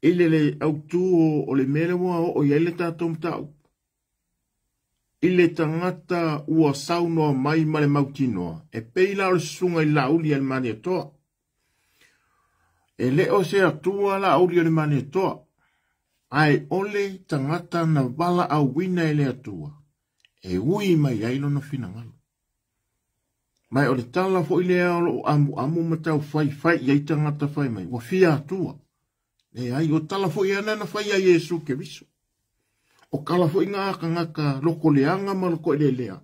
Ile le autu o le mele mua o ia le tātou mtau. Ile tangata ua saunoa mai ma le mautinoa. E peila o le sunga i lauli al mani atoa. E le o se atua lauli al mani atoa. Ai ole tangata na wala au wina e le atua. E ui mai ailo na finangalo. Mai o le tala fo ile alo amu matau fai iai tangata fai mai. Wa fia atua. E ai o tala fo ia nana fai a Yesu ke viso. O kala fo inga ngaka loko leanga ma loko lea.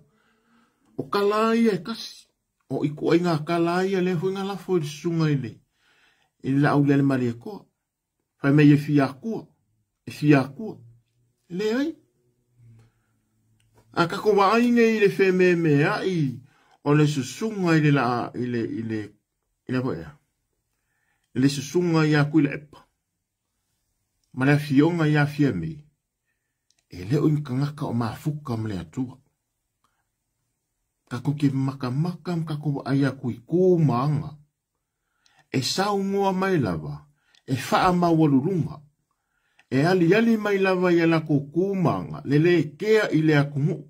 O kala ia e kasi. O iku inga kala ia le fo inga la fo sunga ile. Ile la au le mari ko. Fai mai e fia kua. E fia kua. Le ai. A kako wa ainga ile fe me ai. O le susunga ile la ile po ea. Ile susunga ia kui le epa. Ma le fionga ia fia mei. E leo in kangaka o mafuka mle atua. Kako ke maka kako aia kui kūmaanga. E sau ngoa mai lava. E faa mawalurunga. E ali mai lava ia lako kūmaanga. Lele kea ile akungu.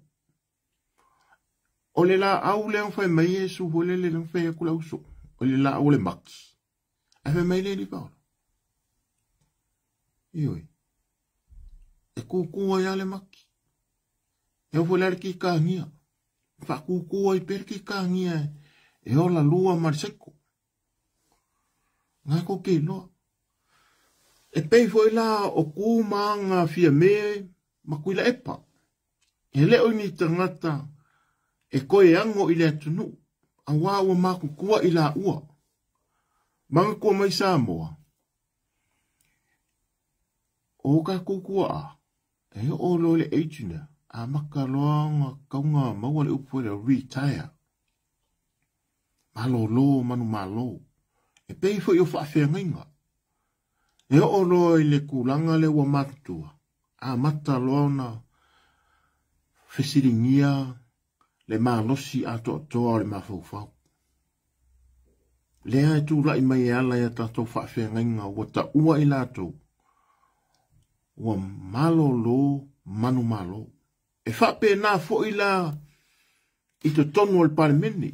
O le la au le fai mai Yesu ho le fai akula uso. O le la au le maki. A fai mai le li paola. Ioi. E kukua ia le maki. E o fwelere ki kāngia. Wha kukua i per ki kāngia. E o la lua mariseko. Ngā ko ke loa. E pei fwoi la o kūmaanga fia me makuila epa. E leo ni tangata. E koe ango i le atunu. A wawa maku kua i la ua. Manga kua mai Samoa. O ka kukua a. E o lo le eituna. A maka loanga kaunga maua le upu le retire. Malo lo manu malo. E pei fo i o whaafea ngainga. E o lo i le kulanga le wa matua. A mata loana. Fesiringia. Le malosi ato toa le mafaufau. Lea e tūla i mai ala ia tatou whaafea ngainga. Wata ua i lato. Wa malo lo manu malo. E whape nā fo i la i te tonu al parimeni.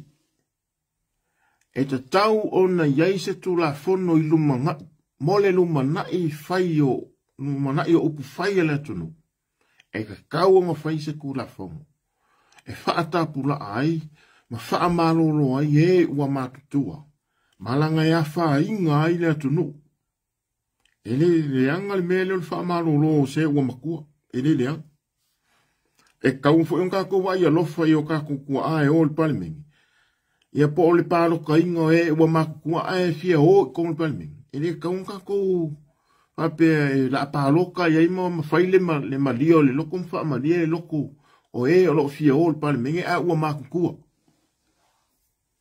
E te tau o na iai se tu la fono i lumanga. Mole lumana i whai o lumana i o upu whai ala tunu. E ka kauanga whai se ku la fono. E whaata pula ai, ma wha malolo ai e ua matutua. Malanga ia wha inga ai le tunu. E le anga le mele o wha malolo se ua makua. E le anga. E kau fo yung kako wai a lofa i o kako kua ae o le palimengi. Ia po o le palo ka inga e ua makua ae fia o kong le palimengi. E le kau kako pape la palo ka ia ima ma whaile le malio le loko mfa malia le loko. O e o lo fia o le palimengi a ua makua.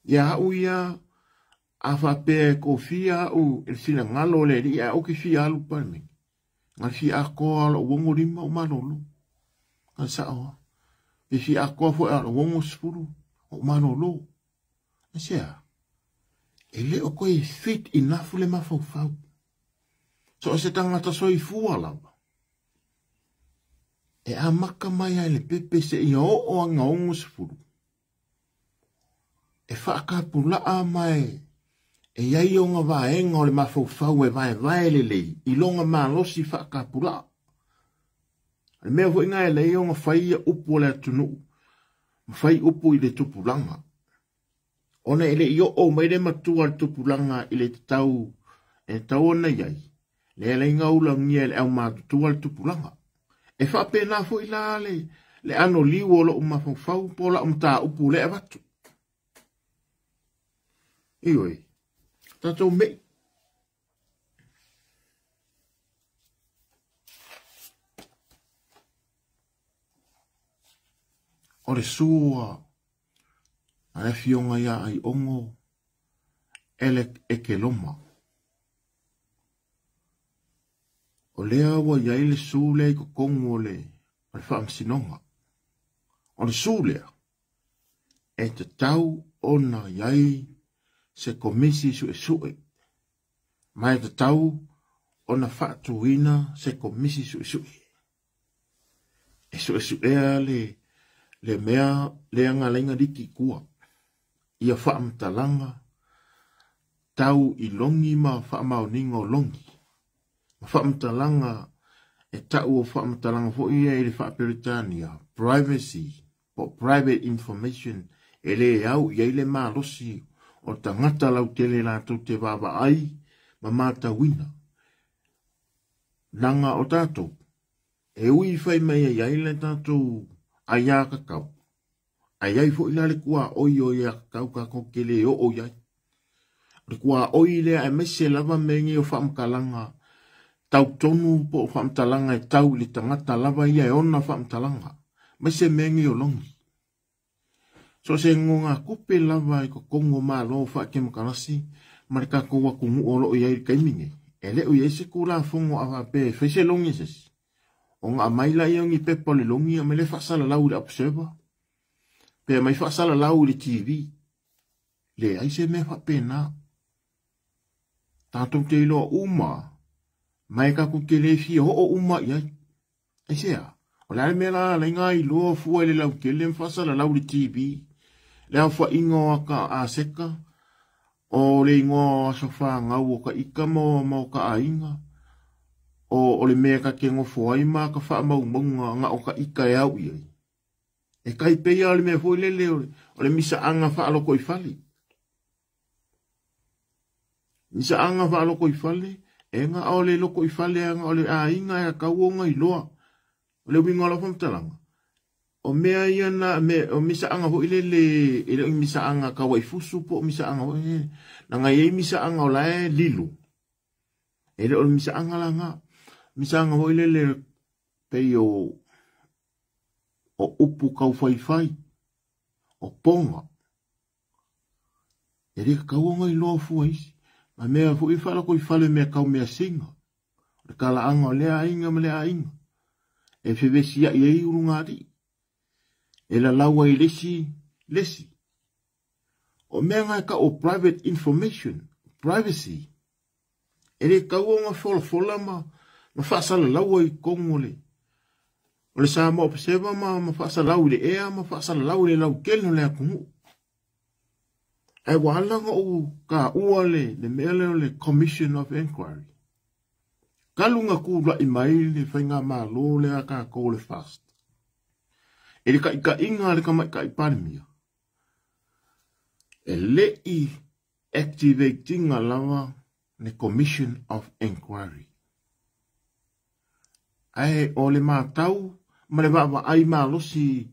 Ia au ia a whape ko fia au e sila ngalo le ri a o ki fia alu palimengi. Nga fia a koa alo wongo rima o malolo. Nga sa oa. E fia a koa fo alo wongo spuru o malolo. Nga sea. E le o koe fit inafu le mafaufau. So e se tangata soi fua lawa. E a maka mai ai le pepe se i o anga ongo spuru. E whaakapula a mai. E iai o ngā vaenga o le mafaufau e vai le lei. I longa malosi whaakapula. Le mea fo inga e lei o ngā whaia upu o le atunu. Mwhai upu i le tupulanga. Ona ele i o mai le matua le tupulanga i le tau. E tau ona iai. Le le inga ula ngia le au matutua le tupulanga. E whape nā fo i la le ano liwo lo mafaufau po la umta upu le avatu. Ioi. Tatou mei. O le sua. A e fionga ia ai ongo. Ele eke loma. O lea wa iai le sule i kokongo le. O le whaamsinonga. O le sule. E te tau ona iai. Se komisi su e sue. Mai te tau ona whaatuina se komisi sui. E sui ea le mea le angalenga diki kua. Ia whaamtalanga tau I longi ma whaamauninga o longi. Ma whaamtalanga e tau o whaamtalanga fo ia e le whaaperitania. Privacy, o private information, e le au ia le malosi o tangata lau tele lātou te wawa ai, ma mata wina. Nanga o tātou, e ui whai mai ai le tātou ai a kakau. Ai ai fo ila le kua oi o ia kakau ka kokele o iai. Le kua oi le a mese lava mengi o whaamkalanga, tau tonu po o whaamtalanga e tau le tangata lava ia e ona whaamtalanga. Mese mengi o longi. So se ngonga kupe lava I ko kongo maa loo whaake makarasi, marika koua kungu o loo iai kaiminge. E leo iai se kura fongo awa pe whaise longi sesi. O ngā maila ia ngi pepa le longi a me le whaasala lau le observer. Pe mai whaasala lau le TV. Le aise me whape nā. Tātou te iloa uma. Mai ka kukele fia ho o uma iai. Aisea. O le mea la ngā iloa fua le lau kele whaasala lau le TV. Le au wha ingo aka a seka. O le ingo a sofa ngau o ka ika mo ka ainga. O le mea ka kengo fuai ma ka wha mau maunga nga o ka ika e au iai. E kai peia o le mea fui lele o le misa anga wha aloko I fali. Misa anga wha aloko I fali. E nga o le loko I fali anga o le ainga e a kauonga I loa. O le winga la whamtalanga. O mea ia na o misa anga ho ilele ele misa anga ka wai fusu po misa anga ho na nga ye misa anga o lae lilu ele o misa anga la nga misa anga ho ilele pe o upu kau fai o ponga ele ka wonga I lo fu isi ma mea fu I fala ko I fale mea kau mea singa le kala anga o lea inga me lea inga e fevesia I urungari e la laua I lesi. O mea ngai ka o private information, privacy. E le kauonga fola ma whaasala laua I kongole. O le sa mo observa ma whaasala lau le ea, ma whaasala lau le lau keno le akungu. E walanga o ka ua le mea leo le Commission of Inquiry. Kalunga kura I mai le whainga maa lo le a ka kole fast. E le ka inga le ka mai ka I parimia. E le I activating a lava le Commission of Inquiry. Ai o le mātau, ma le wawa ai mālosi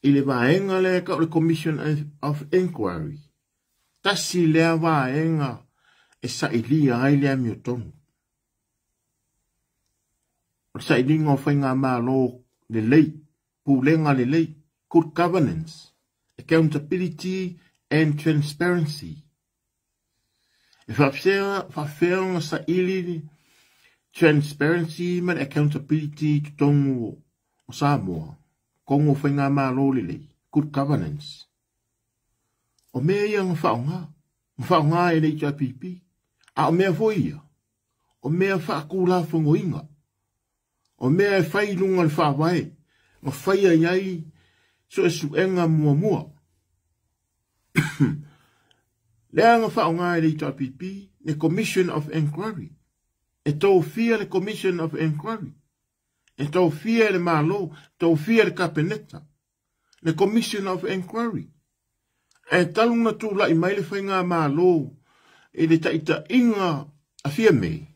I le waenga le ka o le Commission of Inquiry. Tasi lea waenga e sa ilia ai lea miotonu. O sa ilinga o whainga mālo le lei. Pulenga le lei, good governance, accountability and transparency. E whawhea sa ili transparency man accountability tutongu o Samoa, kongo whainga mālo le lei, good governance. O mea ia ngwhaonga e le HIPP, a o mea foia, o mea whaakula whangoinga, o mea e whailunga le whawai, ma whaia iai so e suenga mua. Lea nga whaonga e le HIPP, le Commission of Inquiry. E tau fia le Commission of Inquiry. E tau fia le malo, tau fia le kapeneta. Le Commission of Inquiry. E talunga tu la I mai le whainga malo, e le taita inga a fia mei.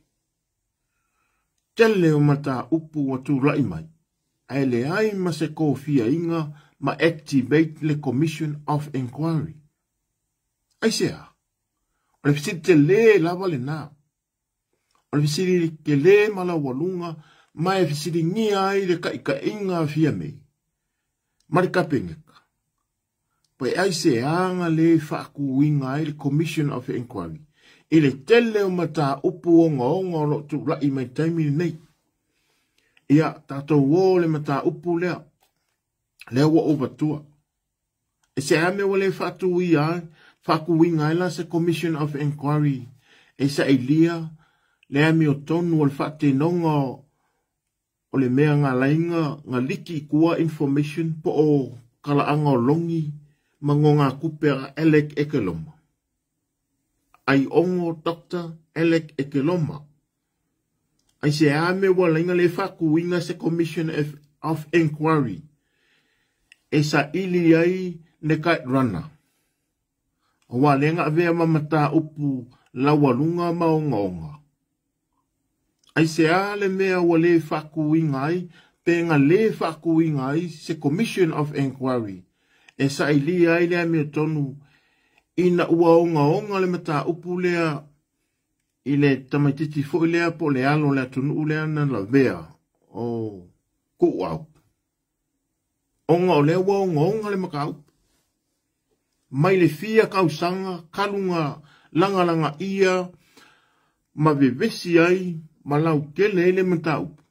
Tele o mata upu wa tu la I mai. Ai le ai ma se ko fia inga ma activate le Commission of Inquiry. Ai sea. O le fisiti te le lava le nā. O le fisiti ke le mala walunga ma e fisiti ngia ai le ka inga fia mei. Marika pengeka. Pai ai se anga le whaaku inga ai le Commission of Inquiry. E le tele o mata upu onga lo tu lai mai taimi nei. Ia tātou wō le mata upu lea. Lea wa ovatua. E se ame wale whatu ia, whaku winga ila se Commission of Inquiry. E sa ilia le ami o tonu o le whaate nonga o le mea ngā lainga ngā liki kua information po o kalaanga o longi mango ngā kupea Alec Ekeloma. Ai ongo Dr. Alec Ekeloma. Ai se ame wa lainga le whaku winga se Commission of Inquiry. E sa ili ai ne kai rana. O wa lenga avea mamata upu lawalunga maonga. Ai se a le mea wa le whaku winga ai, pe nga le whaku winga ai se Commission of Inquiry. E sa ili ai le ame tonu ina ua onga le mata upu lea i le tamaititi fo i lea po le alo lea tunu lea na la vea o kuau. Onga o lea ua onga le makau. Mai le fia kausanga, kalunga, langa ia, ma vevesi ai, ma lau kele le mata upu.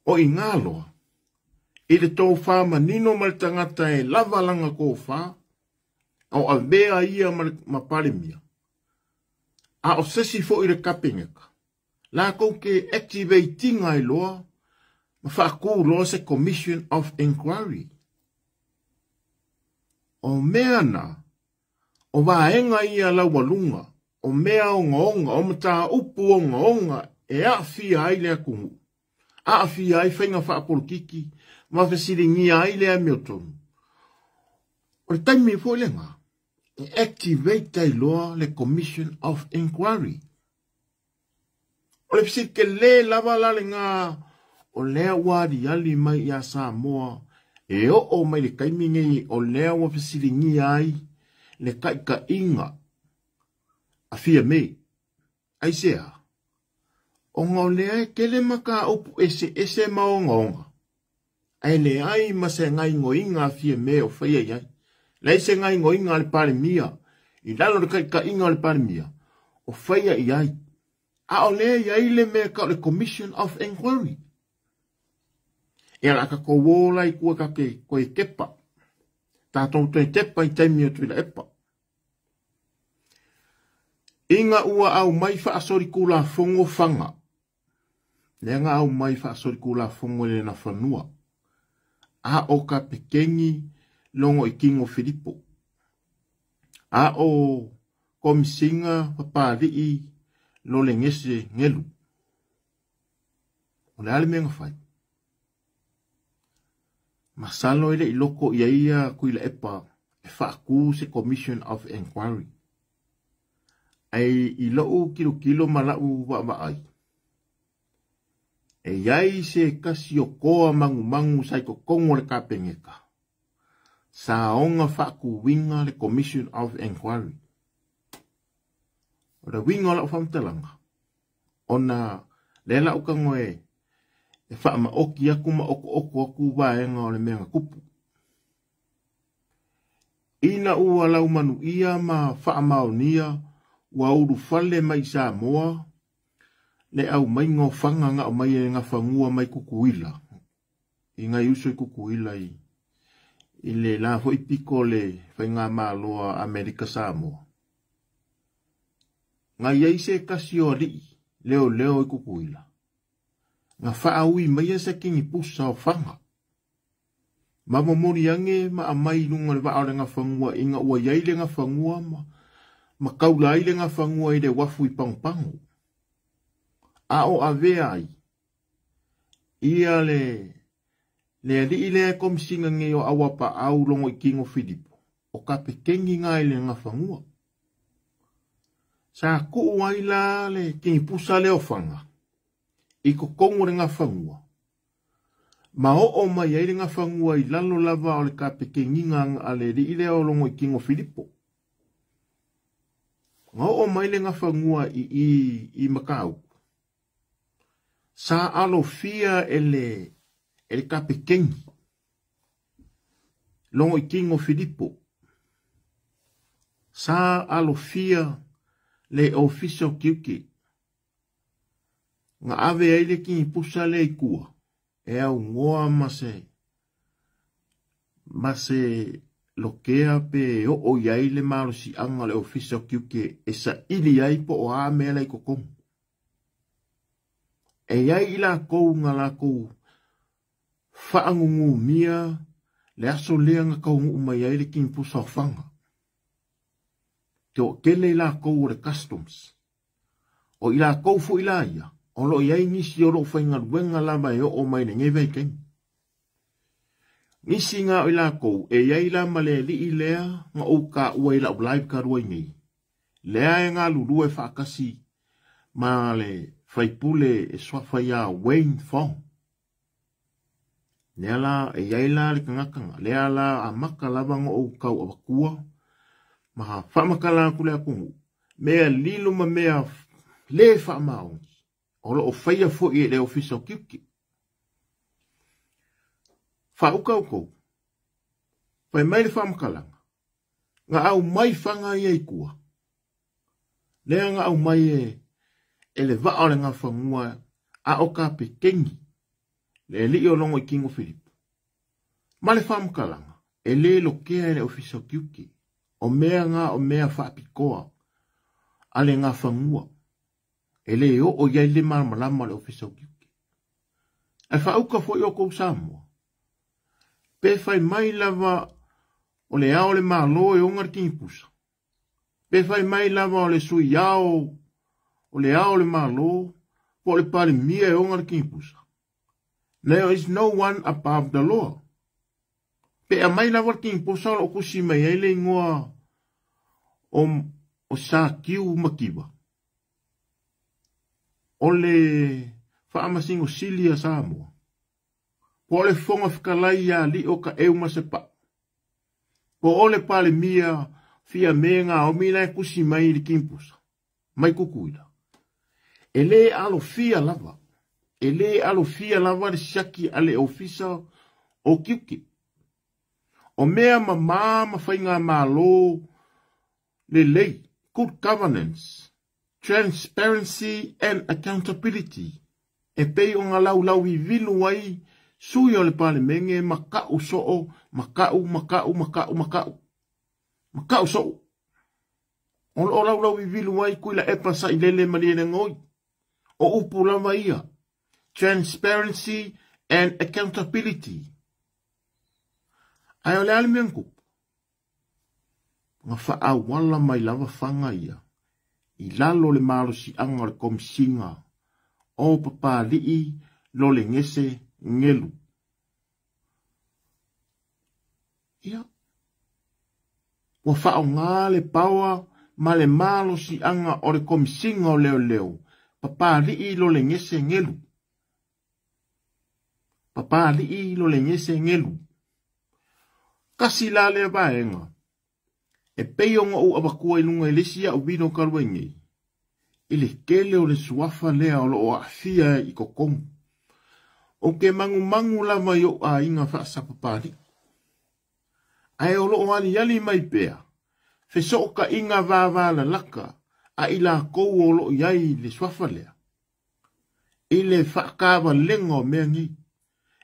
O i ngaloa, i le tō wha manino ma le tangata e lava langa kō wha, au a vea ia ma paremia. A o sesi fo i le kapengeka. La kou ke activating ai loa, ma whaakou loa se Commission of Inquiry. O mea na, o waenga ia la walunga, o mea o ngaonga, o mata upu o ngaonga, e a fia ai lea kungu. A fia ai whainga whaapolkiki, ma whasiringi ai lea miotonu. O le taimi fo le ngā. Activate ai loa le Commission of Inquiry. O le pisi ke le lava lale ngā o lea wadi ali mai ia Samoa e o mai le kaimingei o lea wa pisiringi ai le kaika inga a fia mei. Ai sea. O ngā lea ke le maka upu ese maonga onga. Ai le ai ma se ngai ngoinga a fia mei o whaia iai. Lai se ngai ngoinga le pare mia. I lalo le kaika inga le pare mia. O whaia iai. A o lea iai le mea ka le Commission of Inquiry. E ala ka ko wola i kua ka ke koe kepa. Tātou tui tepa i taimia tui la epa. Inga ua au mai wha asori kula fongo fanga. Lenga au mai wha asori kula fongo le na whanua. A o ka pekengi longo i Kingo Filipo. A o komisinga papari lo le ngese ngelu. O le ale menga fai. Masalo ele i loko ia ia kuila epa e whaaku se Commission of Inquiry. Ai i lau kilo malau wa ai. E iai se kasi o koa mangu sai ko kongo le kapengeka. Sa onga whaaku winga le Commission of Inquiry. O da winga la whamtalanga. Ona lela uka ngoe e wha ma oki aku ma oko aku waenga o le mea kupu. Ina ua lau manu ia ma wha maonia wa uru fale mai Samoa le au mai ngō whanga nga o mai e ngā whangua mai kukuila. I ngai uso i kukuila i le la hoi piko le whainga māloa Amerika Samoa. Nga iei se kasi o ri leo i kukuila. Nga whaaui mai se kingi pusa o whanga. Mama mori ange ma a mai lunga le wao le ngā whangua inga ua iei le ngā whangua ma kaula ai le ngā whangua i le wafu i pangpangu. A o a vea ai. Ia le li le komisinga nge o awapa au longo i Kingo Filipo. O ka pekengi ngai le ngā whangua. Sa ku ai la le kingi pusa le o whanga. I ko kongo le ngā whangua. Ma o mai ai le ngā whangua i lalo lava o le ka pekengi ngang a le li le o longo i Kingo Filipo. Nga o mai le ngā whangua i Makau. Sa alo fia ele ka pekengi. Longo i Kingo Filipo. Sa alo fia le official kiuki. Nga ave ai le kingi pusa le ikua. E au ngoa mase lokea pe o iai le maro si anga le official kiuki e sa ili ai po o a mea lai kokongu. e iai ila kou ngā la kou whaangungu mia le aso lea ngā kaungu mai ai le king pusa o whanga. Te o kele ila kou o le customs. O ila kou fu ila ia, o lo iai nisi o lo whainga ruenga lama e o mai le ngevei keng. Nisi ngā o ila kou e iai la male li i lea ngā o ka ua ila o live ka rua nei. Lea e ngā lulu e whaakasi ma le whaipule e swafa ia Wayne Fong. Lea la e iai la le kangakanga. Lea la a maka lava ngā o kau awakua. Maha whamakala kule a kungu. Mea lilo ma mea le whaamaongi. Olo o whaia fo i le ofisa o kiuki. Whauka o kou. Whai mai le whamakalanga. Ngā au mai whanga i kua. Lea ngā au mai e le vaa o le ngā whangua a o ka pe kengi. Le li o longo i Kingo Philip. Ma le whamakalanga. E le lo kea e le ofisa o kiuki. O mea ngā o mea whaapikoa. A le ngā whangua. E le o iai le malamalama le ofisa o kiuki. E whauka fo i o kou Samoa. Pe whai mai lava o le ao le malo e ongar kingipusa. Pe whai mai lava o le sui ao o le ao le malo po le pale mia e ongar kingipusa. There is no one above the law. Pe a mai lava kingipusa o kusi mai ele ingoa o sa kiu makiwa. O le whaamasingo silia Samoa. Po le fonga whakalai a li o ka euma se pa. Po ole pale mia fia menga o mina e kusi mai li kimpusa. Mai kukuila. E le alo fia lava. E le alo fia lava le shaki ale ofisa o kiuki. O mea ma whainga malo le lei. Good governance. Transparency and accountability. E pei o ngā lau I vilu wai sui o le pale menge makau so'o, makau. Makau so'o. O lau I vilu wai kuila epa sa ilele malene ngoi. O upu lama ia. Transparency and accountability. Ai o le alimengu. Nga wha wala mai lava whanga ia. I lalo le malo si anga le komisinga. O papa lii lo le ngese ngelu. Ia. Wa whao ngā le paua ma le malo si anga o le komisinga o leo. Papa lii lo le ngese ngelu. Papa lii lo le ngese ngelu. Kasi la le vaenga. E peionga o abakua ilunga ilisia o vino karuengi. Ile kele o le suafa lea o lo o afia I kokongu. O ke mangu lava yo a inga whaasa papari. Ai o lo o ali mai pea. Feso o ka inga vāvāla laka a ila kou o lo iai le suafa lea. Ile whaakawa lenga o mea ngi.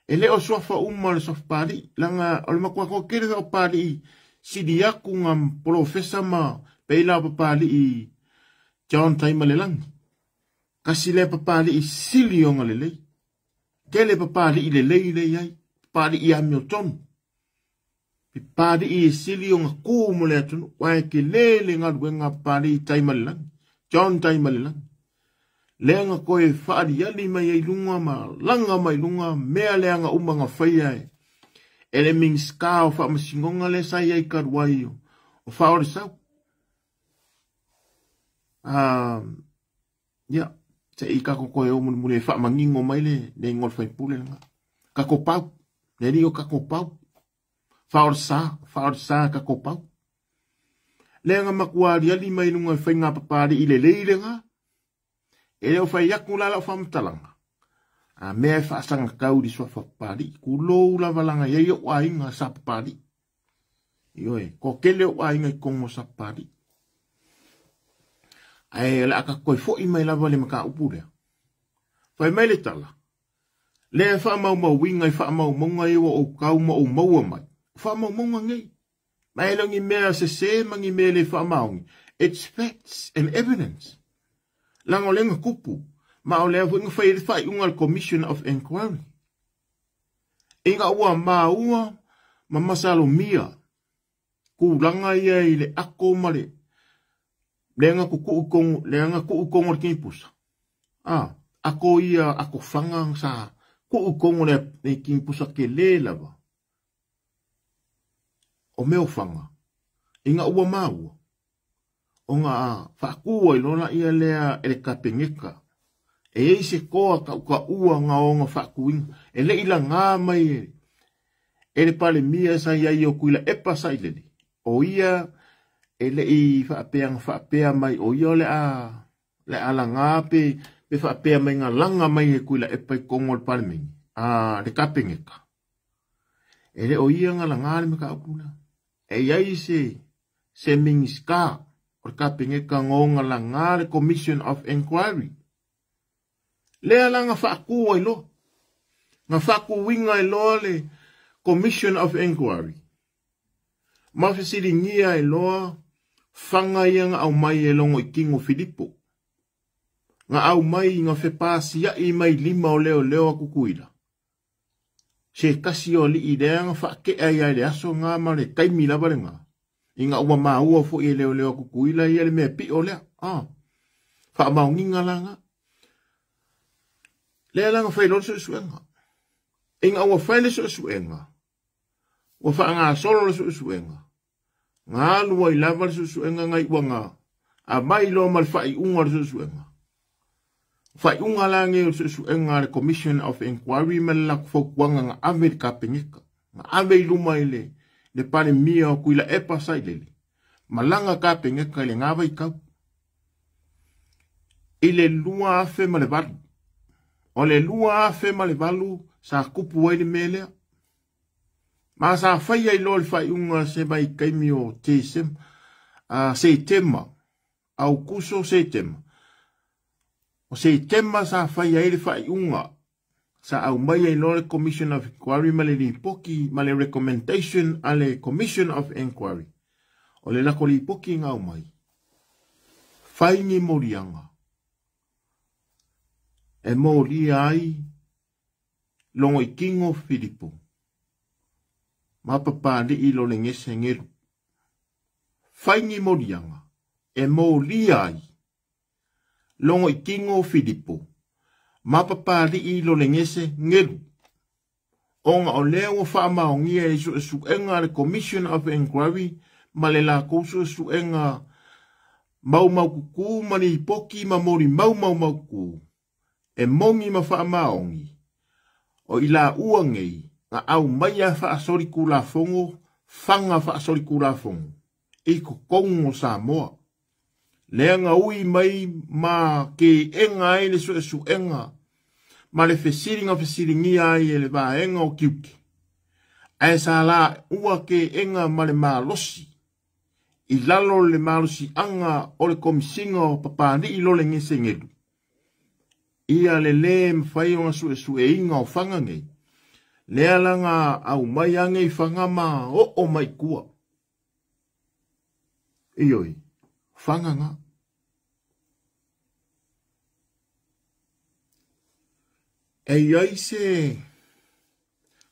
Ele o suafa uma le suafa pari. Langa o le makua ko kere o pari sidi aku ngā profesa ma peila papari I John Taimalelangi. Kasi le papari I sili o ngale lei. Kele papari I le lei le iai. Papari I Hamilton. Papari I sili o ngā kūmo le atunu. Wae ke le ngā ruenga papari I Taimalelangi. John Taimalelangi. Le ngā koe whaari ali mai ai lunga ma langa mai lunga. Mea le anga umanga whaia e. Ele ming ska o wha masingonga le sai ai karuai o whaore sau. Ya, te I kako koe o mune wha mangingo mai le ngol whai pule nga. Kako pau, le rio kako pau. Whaore sa kako pau. Le nga makuari ali mai lunga whai ngā papari I le leile nga. Ele o whai yaku lala o whamatalanga. A mea whaasanga kau di swa whapari. Kulou la walanga yei o ainga sa papari. Ioe, ko kele o ainga I kongo sa papari. Ai la aka koe fo I mai lava le maka upurea. Whai mai le tala. Le wha mau winga I wha mau monga I o kau ma o maua mai. Wha mau monga ngei. Mai langi mea se mangi mea le wha maungi. It's facts and evidence. Lango lenga kupu. Ma o lea fuinga whai unga Commission of Inquiry. Inga ua maa ua, ma masalo mia. Kulanga ia i le ako male. Leanga ku kongo le kimpusa. Ako ia, ako whanga sa ku kongo le kimpusa ke le lava. O meo whanga. Inga ua maa ua. O ngā whakua i lona ia lea ele kapengeka. E ei se koa ka ua ngā o ngā whakuinga. E le ila ngā mai e le pale mia sa ia i o kuila epa sa i lele. O ia e le i whaapea mai o ia le ala ngā pe whaapea mai ngā langa mai e kuila epa i kongo le pale mingi. Le kapengeka. E le o ia ngā langa le me ka apuna. E iai se mingi ska. O kapengeka ngonga langa le Commission of Inquiry. Lea langa whaakua i lo. Nga whakuinga i lo le Commission of Inquiry. Mawhesiri ngia i loa whanga ia nga au mai e longo i Kingo Filipo. Nga au mai nga whepāsia i mai 5 o leo a kukuila. Se kasi o li i rea nga whaakea ia le aso ngā ma le kaimi lava le ngā. Inga ua maua fo i leo kukuila i le mea pi o lea. Wha maunginga langa. Lea langa whailon so suenga. Inga ua whaile so suenga. Ua wha ngā solo so suenga. Ngā lua i lava so suenga ngai ua ngā. A mai lo mal whai unga so suenga. Whai unga lange so suenga le Commission of Inquiry me la kufuanga ngā ame ka pengeka. Ngā ame luma i le pare mia o kuila epa sai lele. Malanga ka pengeka le ngā vai kau. I le lua afe ma le valu. O le lua afe ma le valu sa kupu wai le melea. Ma sa whai ai lo le whai unga se mai kaimi o te se tema. Au kuso se tema. O se tema sa whai ai le whai unga. Sa au mai ai lo le Commission of Inquiry ma le lipoki ma le recommendation a le Commission of Inquiry. O le lako lipoki ngā au mai. Whai ngi morianga. E mori ai longo i Kingo Filipo. Mapapa li i lo le ngese ngeru. Whai ngi morianga. E mori ai longo i Kingo Filipo. Mapapa li i lo le ngese ngeru. Onga o leo wha maongia e su enga le Commission of Inquiry ma le la kousu su enga mau kuku ma ni poki ma mori mau kuku. E mongi ma wha maongi. O ila uangei nga au maia wha sori kula fongo, whanga wha sori kula fongo. I ko kongo Samoa. Lea nga ui mai ma ke enga e le su enga. Ma le fesiringi ai e le va enga o kiuki. Ai sa la ua ke enga ma le malosi. I lalo le malosi anga o le komisinga o papani i lo le ngese ngedu. Ia le mwhai o su e inga o whanga ngei. Lea langa au mai ange i whanga ma o mai kua. Ioi, whanga nga. E iai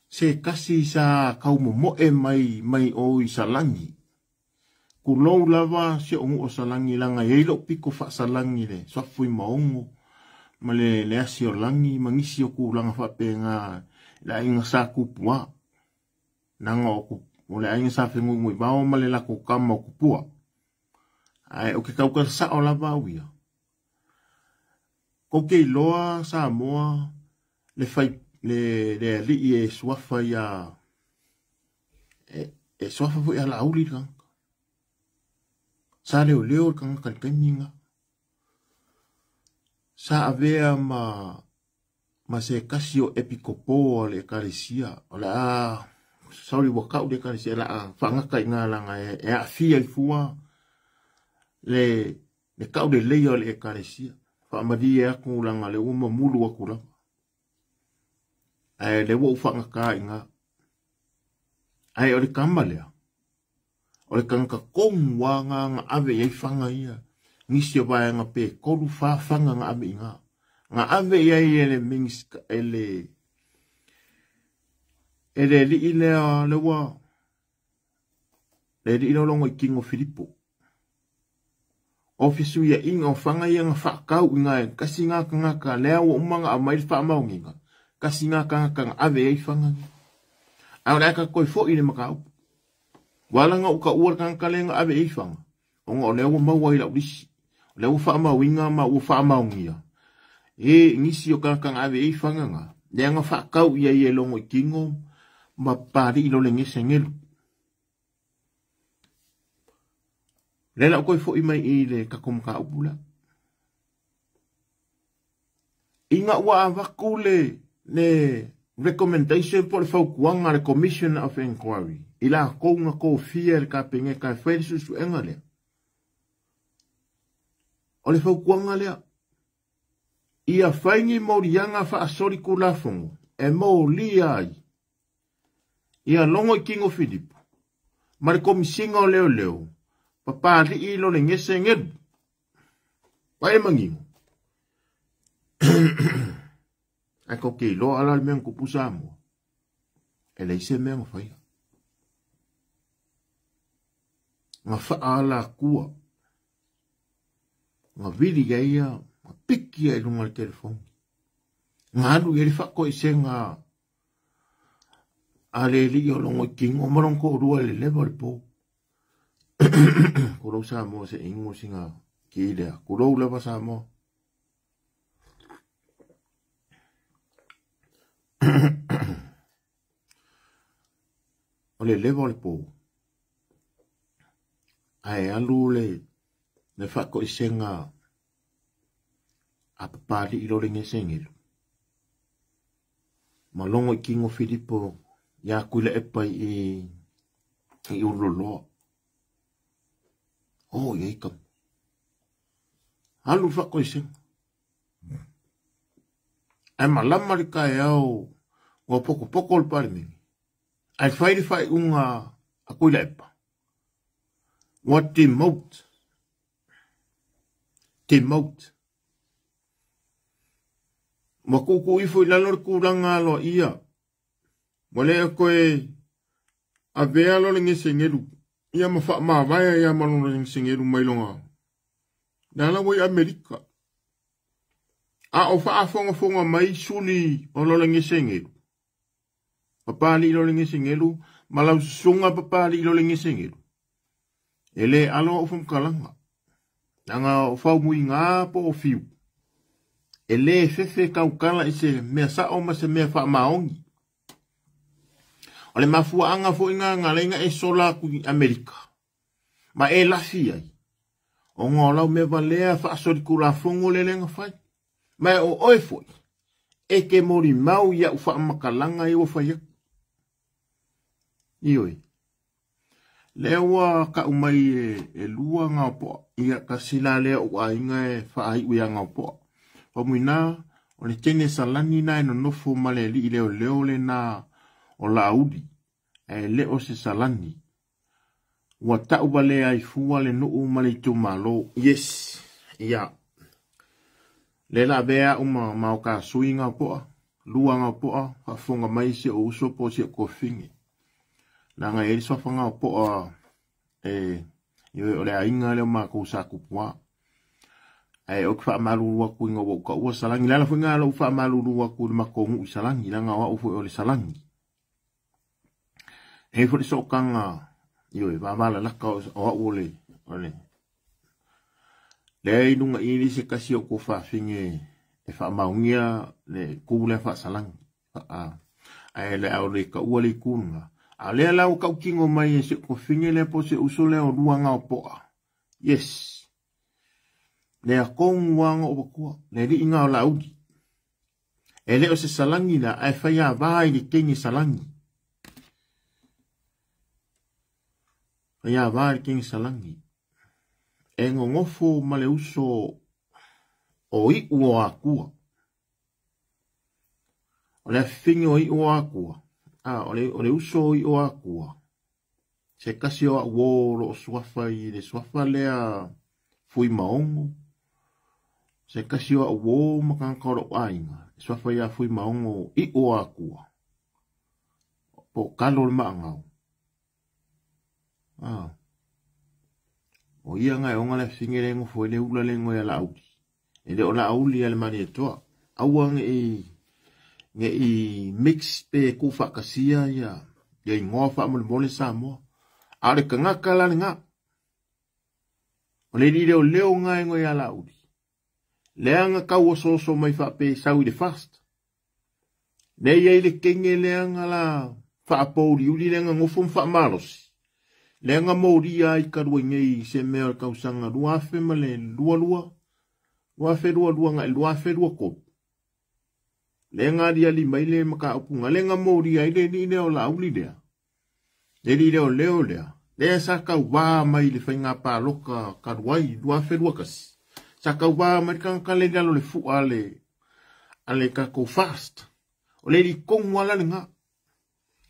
se kasi sa kaumomo e mai o i salangi. Kulou lava se ongu o salangi langa eilo piko wha salangi le. Swafui maongo. Ma le asi o langi mangisi o kulanga whapenga la inga sa kupua. Nanga o le inga sa whengu ngui bao ma le lako kama o kupua. Ai o ke kauka sa o lava uia. Ko ke loa sa moa le fai le li e swafa ya e swafa fu ya la uli kang. Sa leo kang kalkeminga. Sa avea ma se kasio epikopo le karesia o la sorry wakau le karesia la whangaka i ngā langa e a fia i fua le kau de leio le karesia whamadi e aku langa le uma mulu aku langa le wau whangaka i ngā o le kamalea o le kanka kongwa ngā ave e whanga ia Nisi o vai ngā pē, koru whawhanga ngā ame i ngā. Nga ave ia ele minska ele li ile le wa. Le li longo King of Filipo. Ofisu ia inga o fanga ia nga whakau inga kasi ngā kangaka lea o umanga a mai whamaunginga. Kasi ngā kangaka nga ave ei whanga. Au reka koe fo i le makau. Walanga uka ua kangaka lea nga ave ei whanga. Onga o lea o maua i lau risi. O lea o whamauinga ma o whamaungia. Ngisi o kangaka nga ave ei whanga nga. Lea nga whakau ia i longo I kingo ma pari ilo le ngese ngelu. Lela koe fo I mai I le kakomka upula. Inga ua avaku le recommendation po le whaukuanga le Commission of Inquiry. Ila kounga ko fia le ka penge ka whaesu su enga lea. O le whaukuanga lea. Ia whaingi morianga wha asori ku lafongo. E mo lia ai. Ia longo I King of Filipo. Ma le komisinga o leo leo. Papari ilo le ngese ngeru. Pae mangingo. Ako ke lo ala men ko pusamo. Ele ise men fai. Nga fa ala kua. Nga vidi gaia, nga piki ai lunga le telefon. Nga anu yeri fa ko ise nga ale li o longo King o maron ko rua le level po. Ko sa mo se ingo singa ki lea. Ko lo leva sa mo. O le level po. Ai alu le fa ko isenga a papali ilo le ngesengelo. Malongo I King of Filipo ya kuila epai I urolo. Oh, ye kam. Alu fa ko isenga. Ai malama li kai au o poko le parimi. Ai fai unga a kuila epa. What Timote. Makuku ifo ilalor kuranga lo ia. Wale koe avea lo ngese ngelu. Ia mafa mawaya ia malono ngese ngelu mailonga. Nala woi Amerika. A o fa fonga mai suli o lo ngese ngelu. Papali lo ngese ngelu. Malau sunga papali lo ngese ngelu. Ele alo o kalanga. Nanga o fau mui ngā po o fiu. Ele fefe kaukala I se mea sao ma se mea wha maongi. O le mafua anga fo inga ngalenga e sola ku Amerika. Ma e lafi ai. O ngā lau me valea wha asori ku la fongo le lenga fai. Ma o oe foi. E ke mori mau ia u wha makalanga I o fai aku. Ioi. Lewa ka umai e lua ngā po. Ia ka sila lea u a inga e wha ai uia ngā po. Pamuina, o le tene salani na no nofo male li leo le na o la audi. E leo se salani. Ua tau bale ai fua le no male tu malo. Yes. Ia. Le la bea uma mau ka sui ngā poa. Lua ngā poa. Hafonga mai se o uso po se kofingi. Nanga e sofa ngā poa. O le ainga leo ma kousa kupua. Ai o fa malulu aku inga wo ka ua salangi lala funga lo fa malulu aku ma ko ngu salangi langa wa ufo o le salangi e fo so kanga yo e va mala la ka o ole le inunga ini se kasi o ko fa finge e fa maungia le ku le fa salangi ai le au le ka ua le kunga a le la o ka kingo mai se ko finge le po se usole o ruanga o poa yes. Le a kong wanga o bakua, le ri inga o laudi. E le o se salangi la, ai whaia vai li kengi salangi. Whaia vai li kengi salangi. E ngongofo ma le uso o I ua akua. O le fingi o I ua akua. O le uso o I ua akua. Se kasi o a uoro o swafa I le swafa lea fui maongo. Se kasi wa wo makangkoro ainga. Swafa ya fui maongo I o akua. Po kalor maangau. O ia ngai onga le fingere ngo fo le ula le ngo ya la auli. Ele o la auli ya le mani e toa. Awang nge I mix pe kufa kasia ya. Ya ngofa mo le mole samo. Ale kangaka la nga. O le leo leo ngai ngo ya la auli. Leanga kau o so mai fa pe sau de fast. Ne ye le kenge leanga la fa apori uli leanga ngofum fa malos. Leanga moria I karua ngei se mea kausanga luafe male lua. Luafe lua ngai luafe lua ko. Leanga dia lima ile maka upunga. Leanga moria ile ni leo la uli dea. Ele leo dea. Lea saka wa mai le whainga pa loka karuai luafe lua kasi. Saka wa mai kangkale dalo le fua ale kako fast. O le li kong wala nga.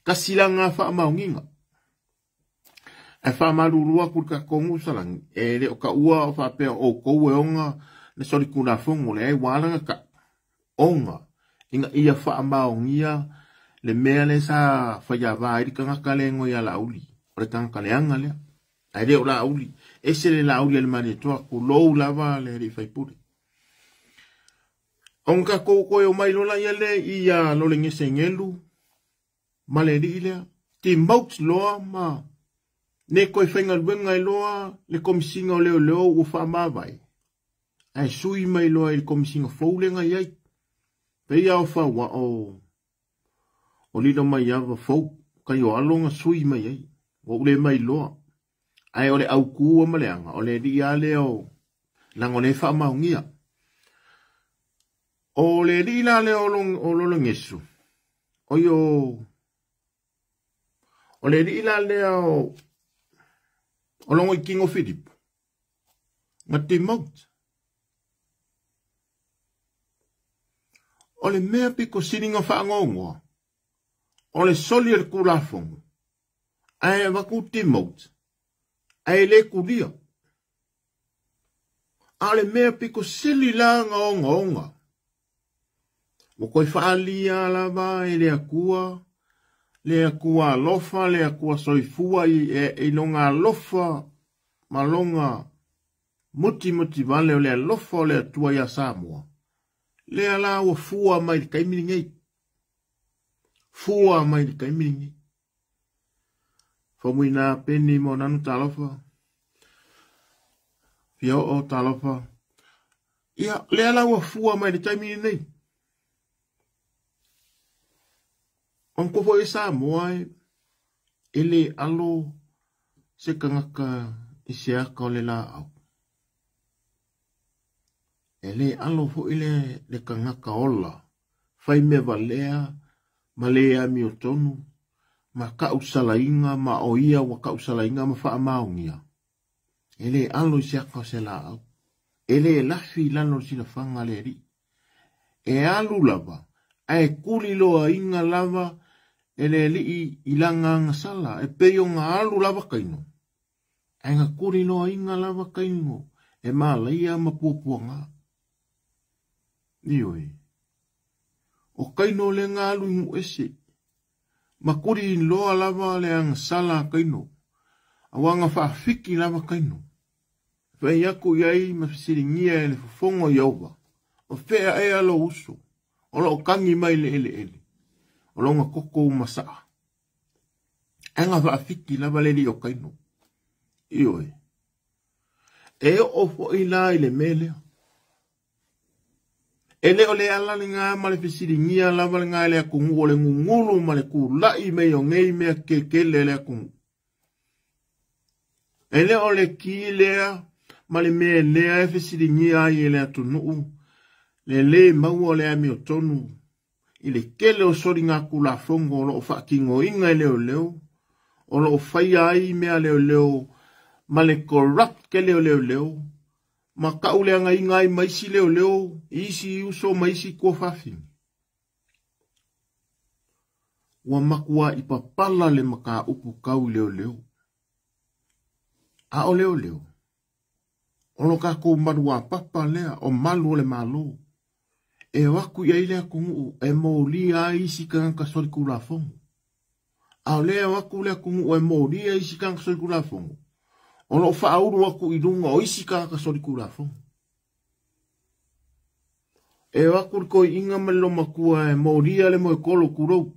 Kasilanga fa maunginga. E wha marurua kurka kongu salang. E le o ka ua o wha pea o koue onga na sori kuna fongo le ai walanga ka onga. Inga ia wha maungia le mea le sa whaiawa iri kangaka le ngo ia la uli. O le kangaka le anga lea. Ai le o la uli. Ese le la uli ale mani toa ko lou lava le ri whaipure. Onga koe o mai lola ia le ia lole ngese ngelu. Ma le ri lea. Ti mauts loa ma. Ne koe whainga luenga I loa le komisinga o leo o wha mawai. Ai sui mai loa I le komisinga faulenga iai. Pei au wha wa o lino mai awa fau. Kai o alonga sui mai ai. O ule mai loa. Ai ole au kua maleanga. Ole di a leo. Lango le wha maungia. Ole di la leo o lolo ngesu. Oyo. Ole di la leo. O longo I King of Philip. Nga te maut. O le mea piko sininga whaangongoa. O le soli al kulafongo. Ai waku te maut. Ai le kulia. A le mea piko sili la nga onga. Mo koi whaalia lava e le akua. Le akua alofa, le akua soifua I longa alofa, malonga muti vale o le alofa o le atua ia Samoa. Le ala ua fua mai li kaimini ngei. Fua mai li kaimini ngei. Famuina peni mo nanu talofa. Fia o talofa. Ia, le ala ua fua mai li kaimini ngei. On kofo e Samoa ele alo se kangaka I se aka o le la au. Ele alo fo ile le kangaka ola. Fai me valea, malea mi o tonu, ma ka usalainga, ma oia wa ka usalainga ma faa maungia. Ele alo se aka o se la au. Ele lafi lano sila fanga le ri. E alu lava, ai kuli loa inga lava, ele li ilanga nga sala, e peyo nga alu lava kaino. E nga kuri loa inga lava kaino, e maa laia ma pupua nga. Nioi. O kaino le nga alu ingu ese. Ma kuri loa lava le ang sala kaino. Awanga whaafiki lava kaino. Whai aku iai ma fisiringia e le fufongo iauwa. O whea e alo uso. O lo kangi mai le ele. O longa koko masaa. Anga whaafiki lava le li o kaino. Ioi. E o fo ila ile mele. Ele o le ala nga ma le fisiringia lava le nga le akungu o le ngungulu ma le kulai me o ngei mea kekele le akungu. Ele o le ki lea ma le mea lea e fisiringia i ele atunu. Le mau o le ami o tonu. I le kele o sori ngā kula fongo o lo o whaakingo inga leo leo. O lo o whaia ai mea leo leo. Ma le corrupt ke leo leo. Ma kauleanga inga i maisi leo leo. Isi uso maisi kua whawhini. Ua makua I papala le maka upu kau leo leo. A o leo leo. Ono ka ko marua papa lea o malu le malo. E waku ia lea kungu e mo lia isi ka sori kula fongo. Au lea waku lea kungu e mo lia isi ka sori kula fongo. Ono whauru waku i runga o isi ka sori kula fongo. E waku ko inga malo makua e mo lia le mo e kolo kurou.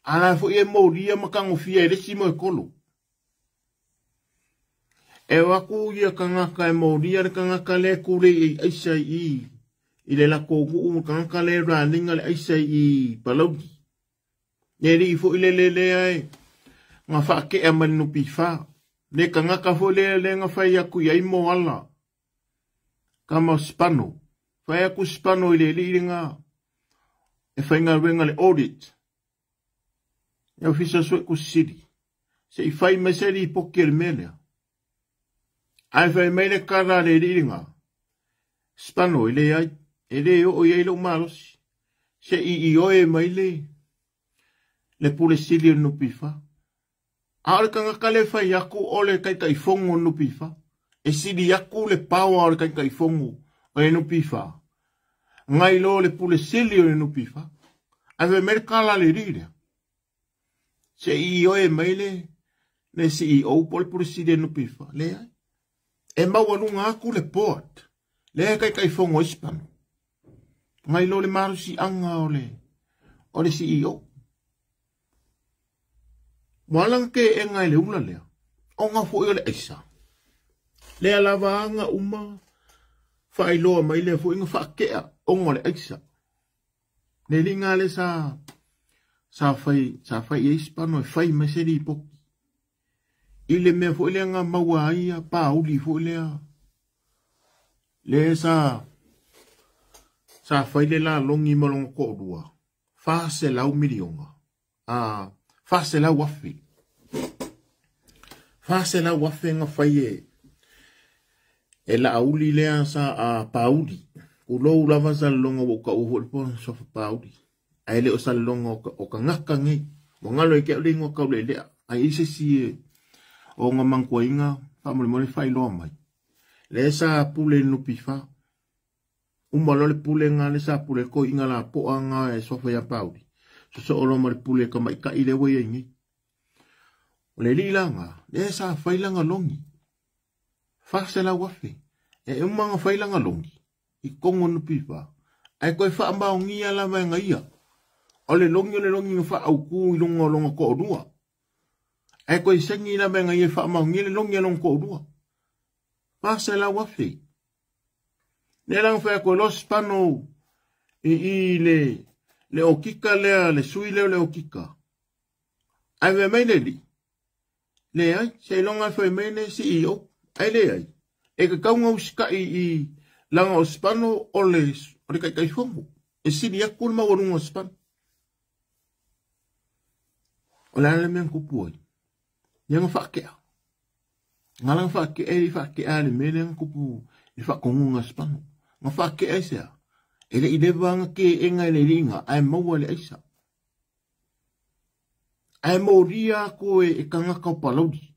Ana fo e mo lia makango fia e resi mo e kolo. E waku ia kangaka e mo lia le kangaka le kure i aisa i le lako uu kangaka le raninga le aisa i palauki. Neri fo ile le ai nga whaake e maninu pifa. Le kangaka fo le nga whai aku i aimo ala. Kama spano. Whai aku spano i le nga e whai ngā renga le audit. E ofisa sue ku siri. Se i whai meseri i poke le melea. Ai whai meile kara le nga. Spano i le ai. E le o i eilo marosi. Se i oe maile. Le pule sili no pifa. Aore kangaka le whai aku o le kai fongo no pifa. E sili aku le pawa o le kai fongo o le no pifa. Ngai lo le pule sili o le no pifa. Ai whai meile kara le rire. Se i oe maile. Le si i o pole pule sili no pifa. Le ai. E mawanunga aku le port. Le kai fongo ispano. Ngai lo le marusi anga o le CEO. Walang ke e ngai le ula lea. O nga fo i le eisa. Lea lava anga uma. Whai loa mai lea fo inga whakea. O nga le eisa. Ne li ngā le sa whai e ispano e whai meseri i poki. I le mea fo i lea ngā maua aia. Pa uli fo i lea. Le sa whai le la longi malonga ko rua. Wha se lau milionga. Wha se lau wafi. Wha se lau wafi nga whai e la auli lea sa pauli. Kulou lava sa longa o ka uho lipo sa pauli. Ai leo sa longa o ka ngaka ngai. Wangalo e kia ulingo ka ule lea. Ai ise si o nga mangkua inga. Whamole mole whai loa mai. Le sa pule nupi wha. Umalo le pule nga le sa pule ko inga la poa nga e sofa ya pauli. So olo mare pule ka mai ka ile wei ingi. O le li langa. Le sa whai langa longi. Wha se la wafi. E umanga whai langa longi. I kongo nupi wha. Ai koe wha ambao ngia la mai nga ia. O le longi nga wha au ku i longa ko o rua. Ai koe sengi la mai nga ia wha ambao ngia le longi longa ko o rua. Wha se la wafi. Ne lang fa ko los pano i le okika le sui le okika. Ai ve mai le ai se longa fa mai ne CEO ai le ai. E ka kaunga uska i langa o spano o le kai fongo. E sini akul ma warunga span. O la le men kupu ai. Yang fa ke. Ngalang fa ke ale men kupu i fa kongunga spano. Nga whake aisa. Ele i lewanga ke enga le ringa. Ai maua le aisa. Ai mauria koe e kangaka o palaudi.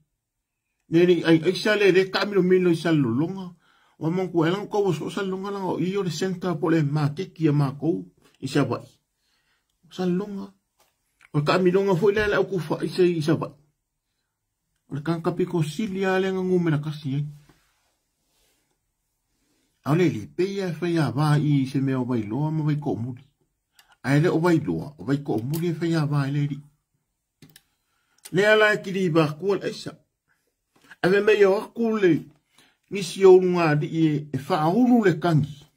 Neri ai aisa le kamilo milo i salolonga. Wa mongku e lang koe so salolonga langa o iyo le senta po le ma keki a ma kou. I sabai. Salolonga. O kamilonga fo ile ala ukufa i sabai. O le kankapiko silia le ngumena kasi ai. Ale li peia fai va i se me o vai loa ma vai ko muri. Ai le o vai loa, o vai ko muri fai va le ri. Le ala ki li ba ku esa. Ave me yo ku le ni si o nga di e fa uru le kangi.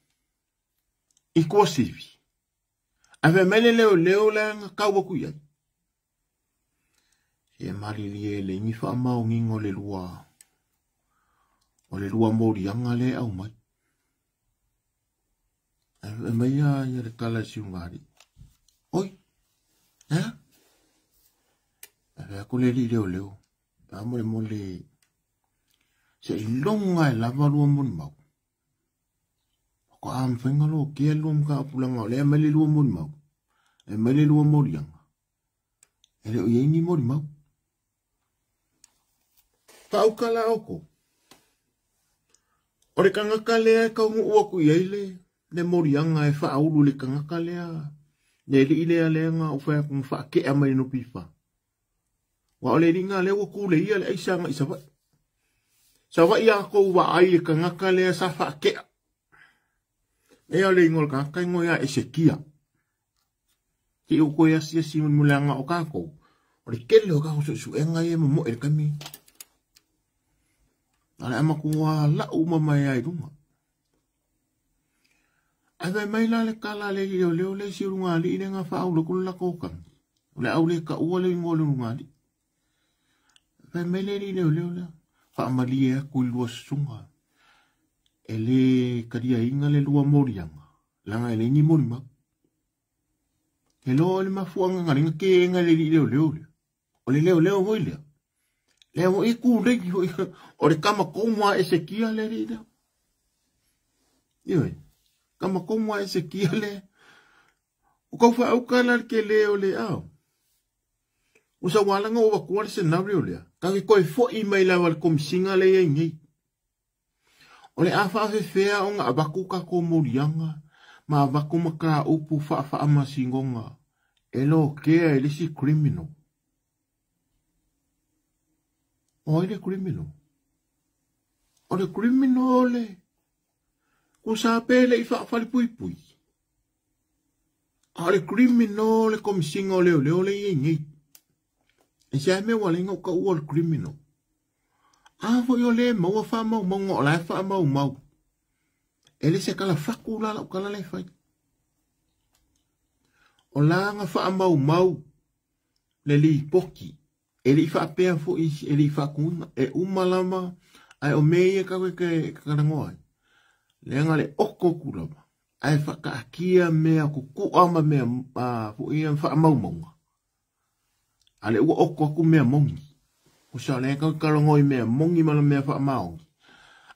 I ko sivi. Ave me le leo la nga ka wa ku ia. E mali li le ni fa ma o ngingo le lua. O le lua mori anga le au mai. E mai ia le kala si ungari. Oi. Eh? E ako le li leo. Amo le mole. Se ilonga e lava lua moni mau. Ko am whenga lo kia lua mga apulanga. Le mai le lua moni mau. E mai le lua mori anga. E le o ieni mori mau. Paukala oko. O le kangaka lea ka ungu ua ku iele, le morianga e wha aulu le kangaka lea, le li ilea lea ngā uwhaya kung wha ke a mai no piwha. Wa o le ringa lea waku le ia le aisanga isa wai. Sa wai a kou wa ai le kangaka lea sa wha ke a. Ea le ingol kangaka ingo ia Esekia. Ki o koe asia simun muleanga o kākou. O le kele o kākou su enga e mo e le kami. Ale ama kua la umama e ai runga. Ave mai la le kala le leo le si runga li ine nga wha au lo kula kōkang. Le au le ka ua le ingo le runga li. Ave mai le leo le. Wha amali e aku i lua sunga. E le karia inga le lua morianga. Langa e le ni mori mak. He lo le mafuanga ngaringa ke inga le leo. O le leo hoi lea. Leo e ku regi hoi. O le kama kongwa Esekia le leo. Ioi. Kama kongwa Esekia le. O kau wha au kala ke leo le au. Usa walanga o wakua le scenario lea. Kangi koe fo i mai lawa le komisinga le e ngei. O le awha awe whea o ngā abaku ka ko morianga. Ma abaku maka upu wha amasingonga. E lo kea e lisi criminal. O le criminal. O le criminal le. Ko sa pele i wha pui. O le criminal le komisinga o leo le e ngei. E se me wale ngau ka ua le criminal. Fo yo le maua wha mau ngō lai wha mau. E le se kala whaku la lau kala le whai. O la nga wha mau le li poki. E li wha pēa fo isi, e li wha kunga. E umalama, ai o mei e kawe ke karangoai. Le nga le oko kurama. Ai wha ka akia mea kuku ama mea fo ia wha mau. Ale ua oko aku mea mongi. Usa le kau karangoi mea mongi mana mea wha maongi.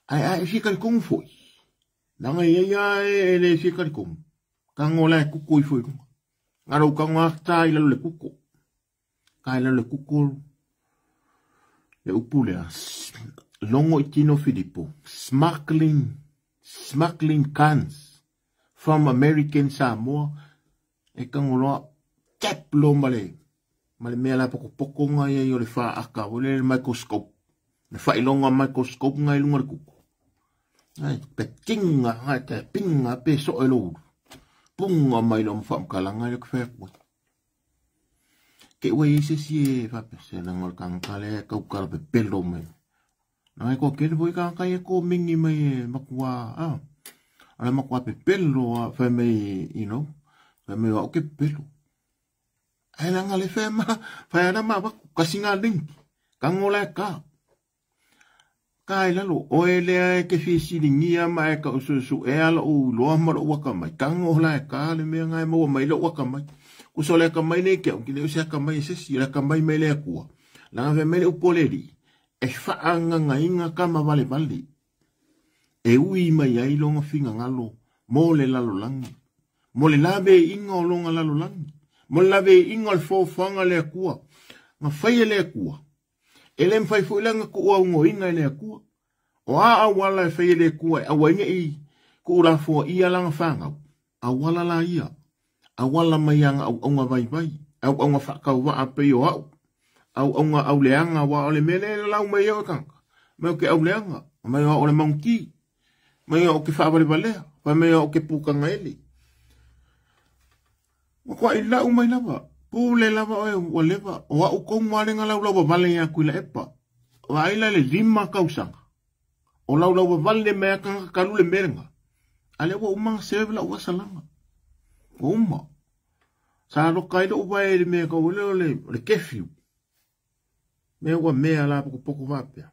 Ai whikari kongu foi. Nanga ia e le whikari kongu. Kango le kuku i foi. Ngaro kango akta i lalo le kuku. Kai lalo le kuku. Le upu lea. Longo i tino Filipo. Smuggling cans. From American Samoa. E kango loa. Tap lo male. Male mea la poko nga ia i o le wha aka, o le microscope. Le wha ilonga microscope nga ilunga le kuku. Ai, pe tinga, ai, te pinga, pe so e loo. Punga mai lo mwha mkalanga i le kwhea kua. Ke ua i se si e whape, se na ngol kankale, kaukara pe pelo mai. Nā e kua kere voi kankai e ko mingi mai e makua, ale makua pe pelo, whae mai, whae mai wa oke pelo. Ai langa le whea ma, whai ana ma waku, kasi ngā linki, ka ngola e ka. Ka e lalo, o e lea e ke whisiri ngia ma e ka ususu, e ala u loa mara waka mai, ka ngola e ka, le mea ngai maua mai lo waka mai. Kuso le ka mai ne kia, ki le usea ka mai sesi, le ka mai mai lea kua. Langa whea mele upoleri, e whaanga nga inga ka ma vale. E ui mai ai longa whinga ngalo, mo le lalo langi. Mo le labe inga o longa lalo langi. Mo lave ingal fo fanga le kua. Nga whaia le kua. E le mwhai fuilanga ku ua ungo inga le kua. O a wala e whaia le kua. A wainga i ku ura fo ia langa whangau. A wala la ia. A wala maianga au onga vai. Au onga whakau wa a peo au. Au onga au leanga wa ole mele lau mai eo kanka. Meo ke au leanga. Mai o le maunki. Mai o ke whaabare balea. Mai o ke pukanga ele. Kwa i lau mai lava. Pule lava oe ua lewa. O au kou marenga lau lau wale ia kuila epa. O aila le lima kausanga. O lau wale mea kanga karule merenga. Ale ua umanga sewe lau wasalanga. O uma. Sa roka ilo uwa e mea ka ule le kefiu. Mea ua mea la poko wapea.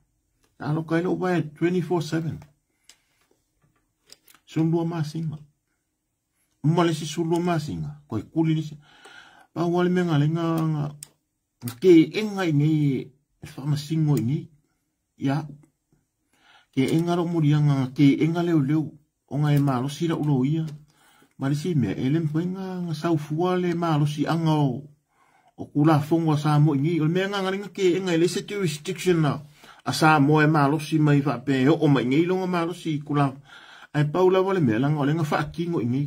Sa roka ilo uwa e 24/7. Sundua masinga. Umale si sulu masinga, koi kuli ni si. Pa wale me nga ke enga ingi, wha masingo ingi, ya. Ke enga ro murianga, ke enga leo, o nga e malo si ra ulo ia. Mari si mea, ele mpenga nga saufua le malo si anga o kula fonga sa mo ingi. O mea nga ringa ke enga ele se jurisdiction na, asa mo e malosi mai fa pe o mai ngai longa malosi kula ai paula vale me langa lenga fa kingo ingi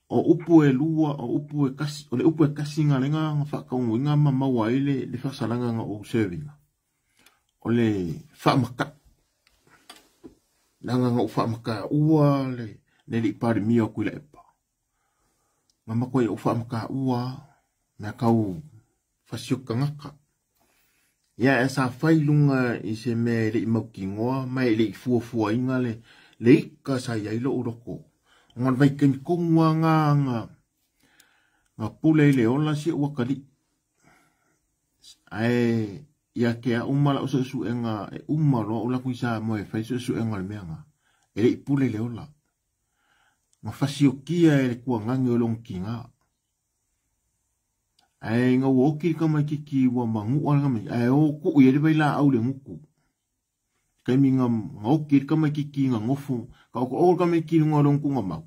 o upu e lua o upu e kasi o le upu e kasi nga lenga fa ka nga mama wa ile le fa salanga nga o serving o le fa maka langa nga fa maka ua le li pare mio ku le pa mama ko o fa maka ua na kau fa siuka ngaka ya esa failunga i se me le mokingoa mai le fuafua inga le ka sa ia ilo uroko ngon vai ken kongwa nga pule le ola si wakali ai ya ke a umala o su enga e umalo ola kuisa mo e fai su enga le meanga e pule le ola ma fasio kia e kua ngangi o long kinga ai nga woki ka mai kiki wa mangu ala mai ai o ku ye le la au le nguku kai mi nga ngoki ka mai kiki nga ngofu ka o ka mai ki nga long ku nga mau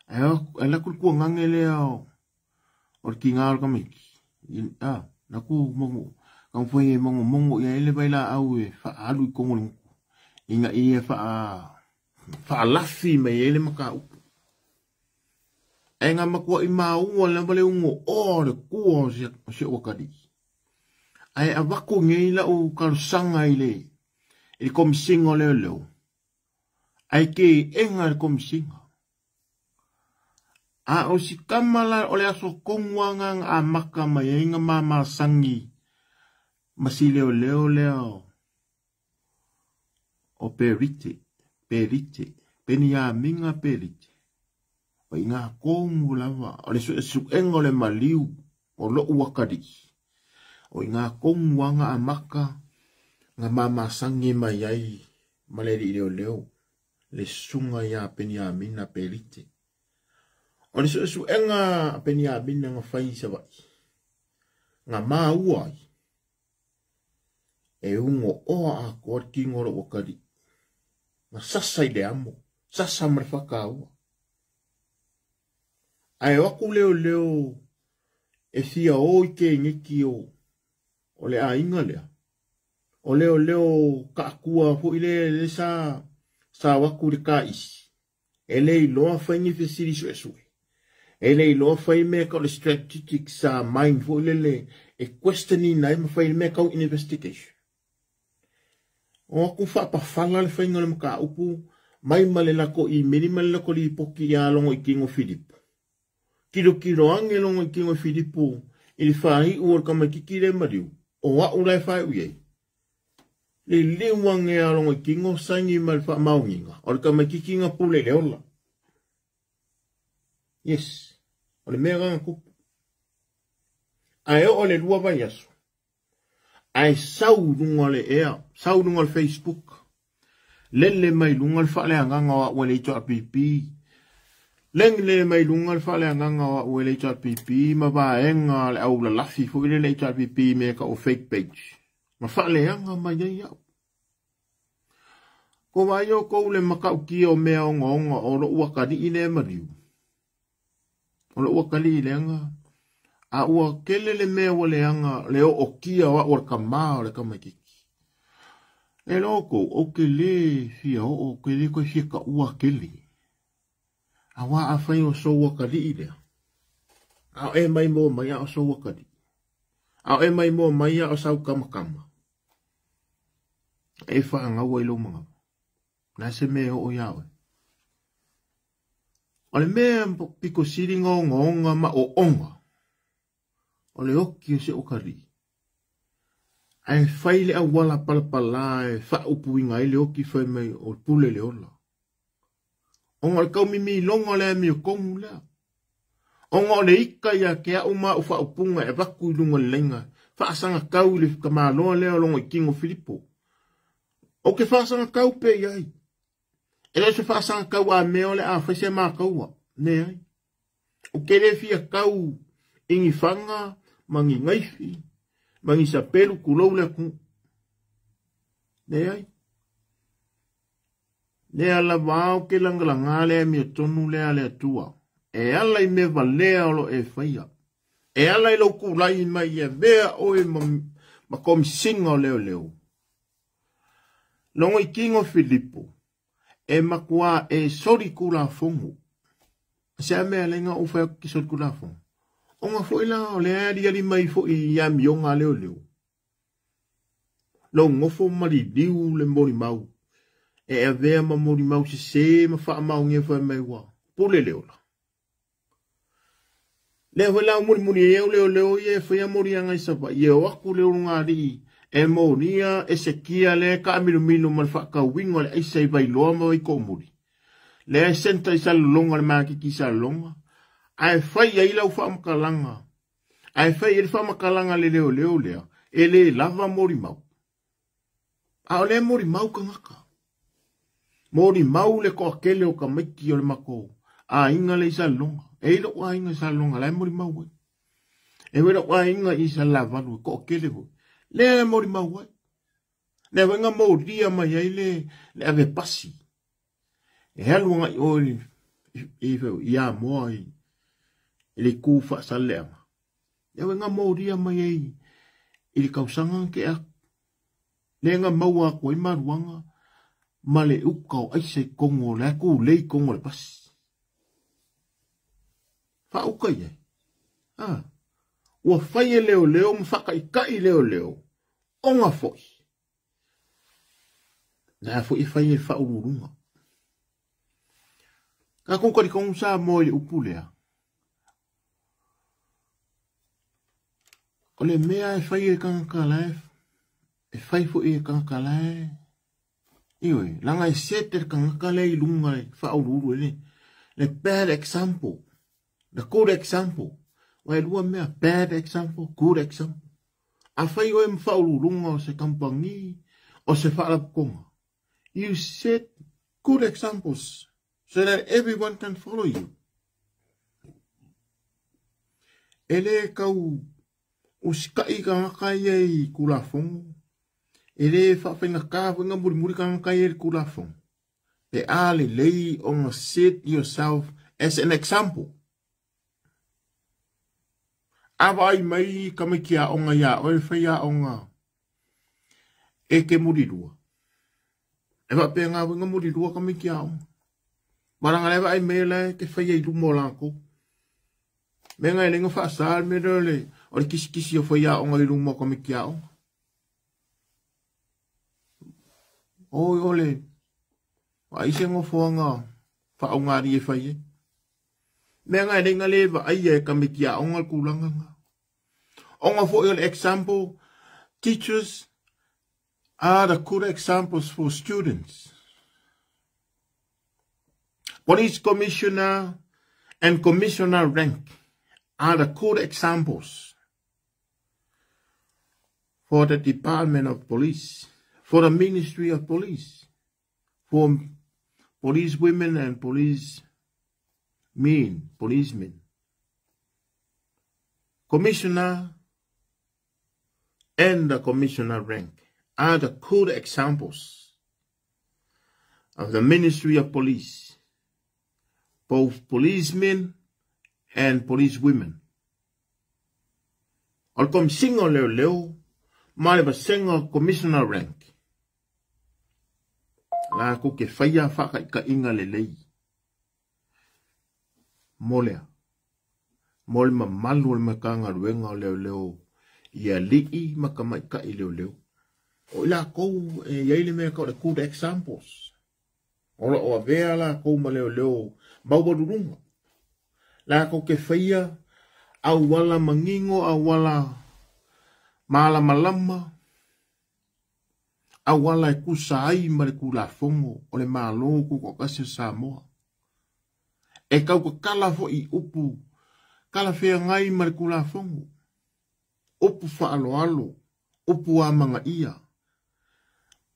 ai la ku ngangele o ki nga ka mai na ku mongo ka foi mongo ye le la au e fa alu ko ngo inga ie fa lafi mai ele maka e nga makua i maunga le wale ungo o le kua se wakari. Ai a wako ngei la o karusanga i le komisinga leo leo. Ai ke enga le komisinga. A o si kamala o le aso kongwanga a maka mai inga mama sangi masi leo leo o perite peni a minga perite. O inga kongu lava, o le su engo le maliu, o lo uakari. O inga kongu anga amaka, nga mama sangi mai ai, maleri leo, le sunga ya peni a mina pelite. O le su enga peni a mina nga fai savai. Nga maa uai. E ungo oa a kor kingo lo uakari. Nga sasa i le amo, sasa mrefaka ua. Ai waku leo e fia o ike ngeki o le a inga lea. O leo ka akua fu ile le sa waku le ka isi. E le iloa fai ni fesiri suesue. E le iloa fai me ka le strategic sa mind fu ile le e questioning na ima fai me ka investigation. O waku fa pa fanga le fai ngale maka upu mai male lako i minimal lako li poki ya longo i kingo Filipo. Kilo ange longo i kingo Filipo ili fai uor kama kikire mariu o wa ulai fai uye le liwange a longo i kingo sangi malfa maunginga o kama kikinga pule leola yes o le mea ganga kupu ai o le lua vai aso ai sau lunga le ea sau lunga le Facebook lele mai lunga le fale anganga wa wale ito a pipi Lengle mai lunga fale nganga wa wele chat pipi ma ba enga le au la lafi fo le chat pipi me ka o fake page ma fale anga mai ya ko wa yo ko le maka ki o me o ngonga o lo wa ka di ine mariu o lo wa ka li le anga a wa kele le me o le anga le o kia wa o ka ma o le ka mai kiki e loko o kele fia o kele ko fia ka wa kele awa a fai o so wakari i lea. Ao e mai mo mai o so wakari. Ao e mai mo mai o sau kamakama. E wha ngau ilo mga. Nā se mea o iawe. O le mea piko siringa o ngonga ma o onga. O le oki o se okari. Ai fai le a wala palapala e wha upuinga i le oki fai mai o pule le ola. Onga le kau mimi longa le mi o kongu lea. Onga le ika ia ke a uma ufa upunga e waku ilunga lenga. Whaasanga kau le kamaloa lea longa i Kingo Filipo. O ke whaasanga kau pe iai. E le se whaasanga kau a meo le a whaise maa kaua. Ne ai. O ke le fia kau ingi whanga, mangi ngaifi, mangi sa pelu kulou le ku. Ne ai. Le ala wao ke langalanga le mi tonu le ale atua. E ala i me valea lo e whaia. E ala i lo kulai mai e vea o e ma komisinga o leo leo. Longo I kingo Filipo. E makua e sori kula fongu. Se mea lenga ufa ki sori kula fongu. Onga fo ila o le ari ari mai fo I ya mionga leo leo. Lo ngofo mari diu le mori mau. E avea ma mori mau se ma faa mau ngefa mai wa. Pule leo la. Leo la mori leo ye fia mori anga isapa. Ye waku leo ngari. E moria e sekia le ka milu mal fa ka wingo le ai vai loa ma I ko muri. Le senta I salonga le maki ki salonga. Ai fai ai lau fa makalanga. Ai fai e fa makalanga le leo lea. E le lava mori mau. A le mori mau ka ngaka. Mori mau le ko akele o ka maiki o le mako. A inga le salonga. E ilo wa inga salonga le mori mau. E wera wa inga I salavalu ko akele ho. Le mori mau wai. Le wenga mauria mai ai le ave pasi. E haluanga I oi ia moa I le kufa saleanga. Le wenga mauria mai ai I le kausanga ke a. Le nga maua ko I maruanga ma le ukau aise kongo le ku lei kongo le pasi. Fa uka ye. Ah. Ua fai leo mwhaka I kai leo. Onga foi. Na foi fai e fa ururunga. Ka kongkari kong sa mo I upulea. O le mea e fai e kankalae. E fai foi e kankalae. Iwe, langa e sete kankalae I lunga e fa ururu ele. Le bad example. The good example. Wai lua mea bad example, good example. A fai oe mwhaururunga o se kampangi, o se whaalapukonga. You set good examples so that everyone can follow you. Ele kau uskai ka ngakai e kulafongo. Ele whawhenga ka whenga muri ka ngakai e kulafongo. Pe ale lei onga set yourself as an example. Awai mai kamikia onga ya oe whaia onga e ke murirua. Ewa pe ngā winga murirua kamikia onga. Maranga lewa ai mele ke whaia I lumo lako. Me ngai lenga whaasal me rele o le kisi o whaia onga I lumo kamikia onga. Oi ole. Wa ise ngofoanga whaongari e whaia. Me ngai lenga lewa ai e kamikia onga kulanga nga. Onga for your example, teachers are the good examples for students. Police commissioner and commissioner rank are the good examples for the Department of Police, for the Ministry of Police, for police women and policemen. Commissioner and the commissioner rank are the good examples of the Ministry of Police, both policemen and policewomen. Al kom singo leo, male ba singo commissioner rank. La ko ke faya whaka ka inga lei. Molea. Mole ma malu le makanga ruenga leo. Ia lii makamaika I leo. O ila kou e yaile mea kau the good examples. Ola o avea la kou ma leo. Baubarurunga. La kou ke whaia au wala mangingo au wala maala malama. Au wala e kusa ai ma le kula fongo o le malo kuko kasi Samoa. E kau ka kala fo I upu. Kala fea ngai ma le kula fongo. Upu whaaloalo, upu amanga ia.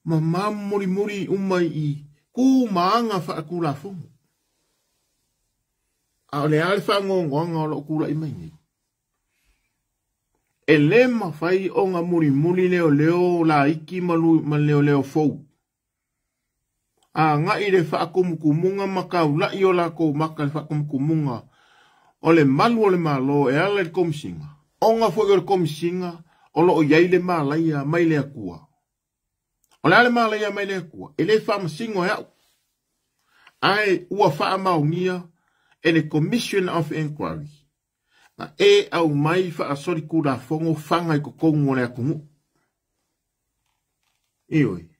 Ma muri umai I ku maanga whaakula fongo. A le ale whaangongoanga o lo kula I mai. E lema whai o ngā muri leo la iki ma leo fou. A ngā I le whaakumukumunga makau la I o la kou maka le whaakumukumunga. O le malu o le malo e ala le komisinga. Onga fo yo komisinga o lo yai le malaya mai le akua. O le ale mala ia mai le kua. E le wha masingo e au. Ai ua wha maungia e le Commission of Inquiry. Na e au mai wha asori kura fongo whanga i kokongu o le akungu. Ioi.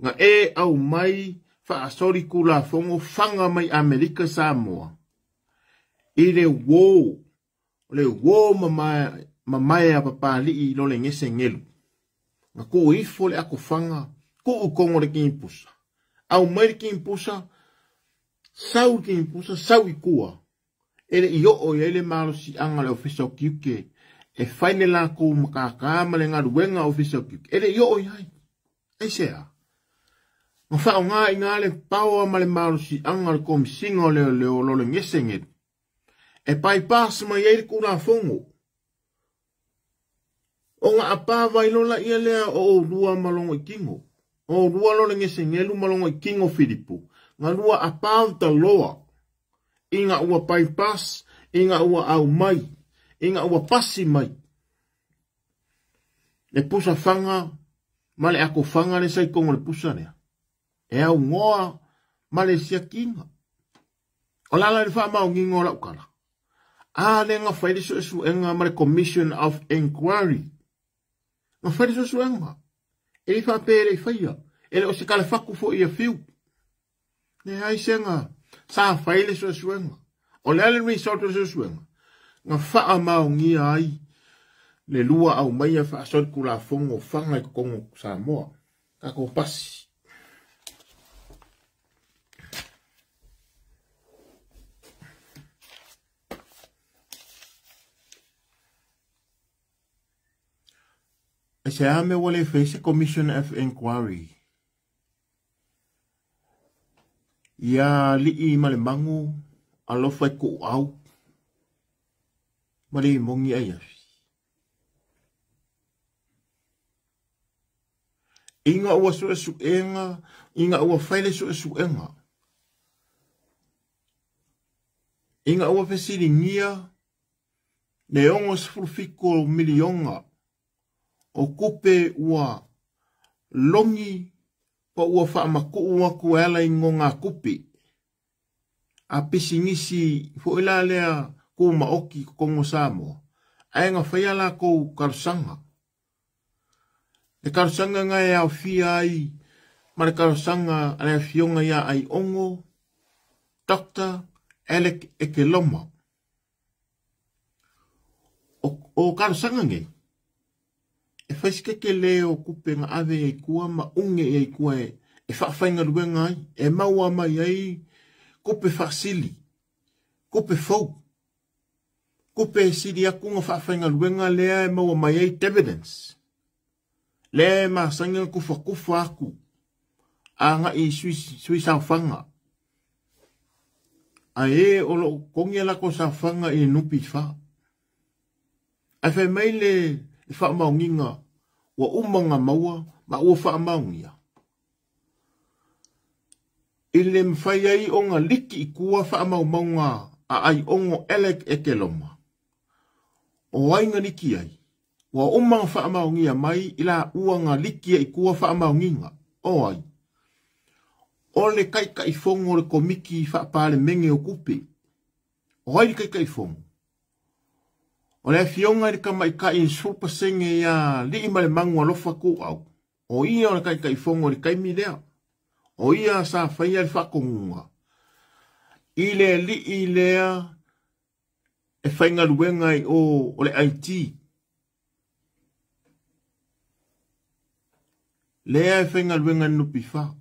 Nga e au mai wha asori kura fongo whanga mai Amerika Samoa. I le wō mamai a papali i lo le ngese ngelu. Nga ko ifo le ako whanga, ko ukongo le kimpusa. Au mai le kimpusa, sau kimpusa, sau i kua. Ele i o ele malo si anga le official kiuke. E whaine la ko makakama le ngā ruenga official kiuke. Ele i o hai. Ei sea. Nga whao ngā i ngā le paua ma le malo si anga le komisinga le lo le ngese ngelu. E pai pāsa mai eiri kura fongo. O ngā apāwa ilola ia lea o rua malongo i kingo. O rua lo le ngese ngelu malongo i kingo Filipu. Ngā rua apāwa ta loa. I ngā ua pai pas, i ngā ua au mai, i ngā ua pasi mai. Le pusa whanga, ma le ako whanga le sai kongo le pusa rea. E au ngoa, ma le sia kinga. O lala le wha mau ngingo la ukala. A le ngā whaere so esu enga ma le Commission of Inquiry. Ngā whaere so esu enga. E li wha pere i whaia. E le o se kale whaku fo i a whiu. Ne hai senga. Sa whaere so esu enga. O le ale resort so esu enga. Ngā wha mau ngia ai. Le lua au mai a wha asori kula fongo whanga i kongo Samoa. Kako pasi. Se ame wale face Commission of Inquiry. Ia li I male mangu alofa ko au. Male mongi ai. Inga ua so esu enga, inga ua faile so esu enga. Inga ua fesiri ngia, le ongo sfurfiko milionga. O kupe ua longi pa ua whaamaku ua kuela I ngonga kupe. A pisi ngisi fo ila lea ko maoki kongo Samoa. Aenga whaiala ko karusanga. Le karusanga nga e au fia ai. Ma le karusanga ale fionga ia ai ongo. Dr. Alec Ekeloma. O karusanga nge. E whaisike ke leo kupe nga ave e kua ma unge e kua e whawhainga ruenga ai, e maua mai ai, kupe whasili, kupe fau, kupe siri aku nga whawhainga ruenga lea e maua mai ai evidence. Lea ma sanga kufa aku, a nga I sui sauwhanga. A e olo kongi lako sauwhanga I nupi wha. A whai mai le wha maunginga, wa umanga maua, ma ua wha maungia. Ile mwhai ai o ngā liki I kua wha maunga a ai ongo Alec Ekeloma. O ainga liki ai, wa umanga wha maungia mai ila ua ngā liki I kua wha maunginga. O ai. O le kaika I fongo le komiki wha pāle menge o kupe. O ai le kaika I fongo. O le fionga I ka mai ka I sulpa senge ia li ima le mangu alofa ko au. O ia o le kai fongo le kaimi lea. O ia sa whaia le whakongunga. I le li I lea e whainga ruenga I o le IT. Lea e whainga ruenga nupi wha.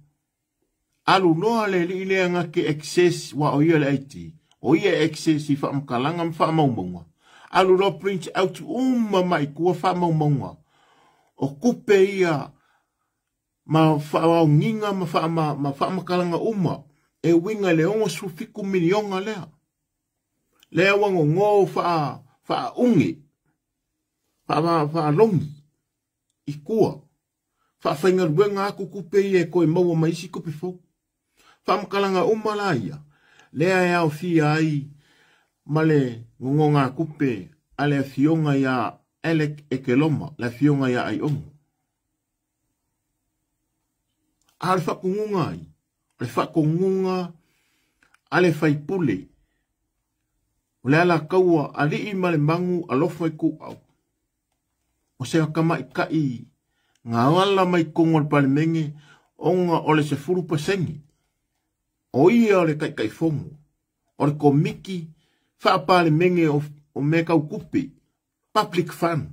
Alu noa le li I lea ngake access wa o ia le IT. O ia access I wha mkalanga mwha maumaunga. Alu lo print out mai kua wha maumaunga. O kupe ia ma wha nginga ma wha makalanga e winga le ongo sufiku milionga lea. Lea wango ngō wha unge. Wha longi. I kua. Wha whainga ruenga aku kupe ia koe maua maisi kupe fau. Wha makalanga la ia. Lea e au fia ai. Male ngonga kupe ale fionga ya Alec Ekeloma, la fionga ya ai ongo. Ale whakungunga ai. Ale whakungunga ale whaipule. O le ala kaua ali I male mangu alofa I ku au. O se akama I kai ngā ala mai kongo le pale menge onga ole se furu pasengi. O ia ole kai kai fongu. O le komiki wha pale menge o me kau kupi. Public fund.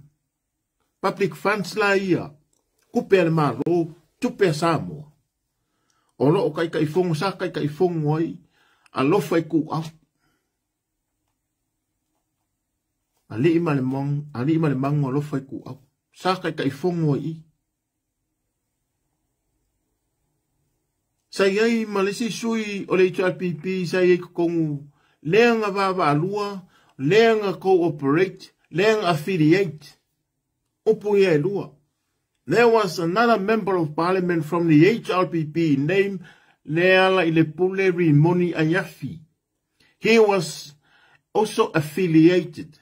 Public funds la ia. Kupe ale malo tupe Samoa. O lo o kai kai fongu sa kai kai fongu ai alofa I ku au. Ali ima le mangu alofa I ku au. Sa kai kai fongu ai. Sa iai malesi sui o le HRPP sa iai kongu leanga vava alua, leanga cooperate, leanga affiliate. Upu ia lua. There was another member of parliament from the HRPP named Leala Ilepule Rimoni Ayafi. He was also affiliated.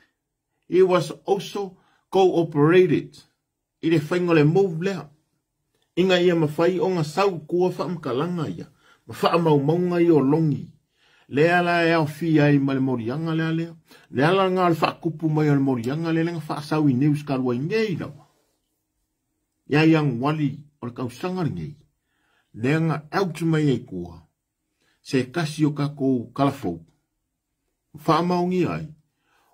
He was also cooperated. Ile whaingo le move lea. Inga ia mawhai o ngā sau kua whaamkalanga ia. Mawha maunga I o longi. Lea la e au fi ai ma le morianga lea lea. Lea la ngā le whaakupu mai o le morianga lea lenga whaasau I news karua I ngei lawa. Ia yang wali o le kausanga ngei. Lea ngā autu mai ai kua. Se kasi o kako kalafou. Whaamaungi ai.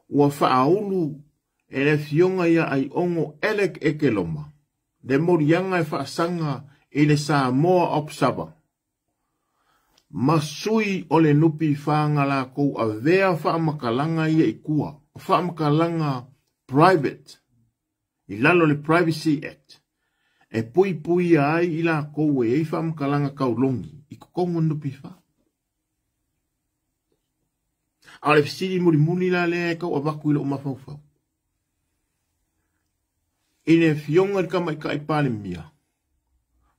Ua whaaulu e le fionga ia ai ongo elek eke loma. Le morianga e whaasanga I le Samoa Observer. Masui o le nupi whaanga la kou a vea whaamakalanga ia I kua. Whaamakalanga private. I lalo le Privacy Act. E pui pui ai I la kou e whaamakalanga kaulongi. I kukongo nupi wha. A le fisiri muri muni la le kau a waku ilo umafau. Ine fionga ka mai ka I pale mia.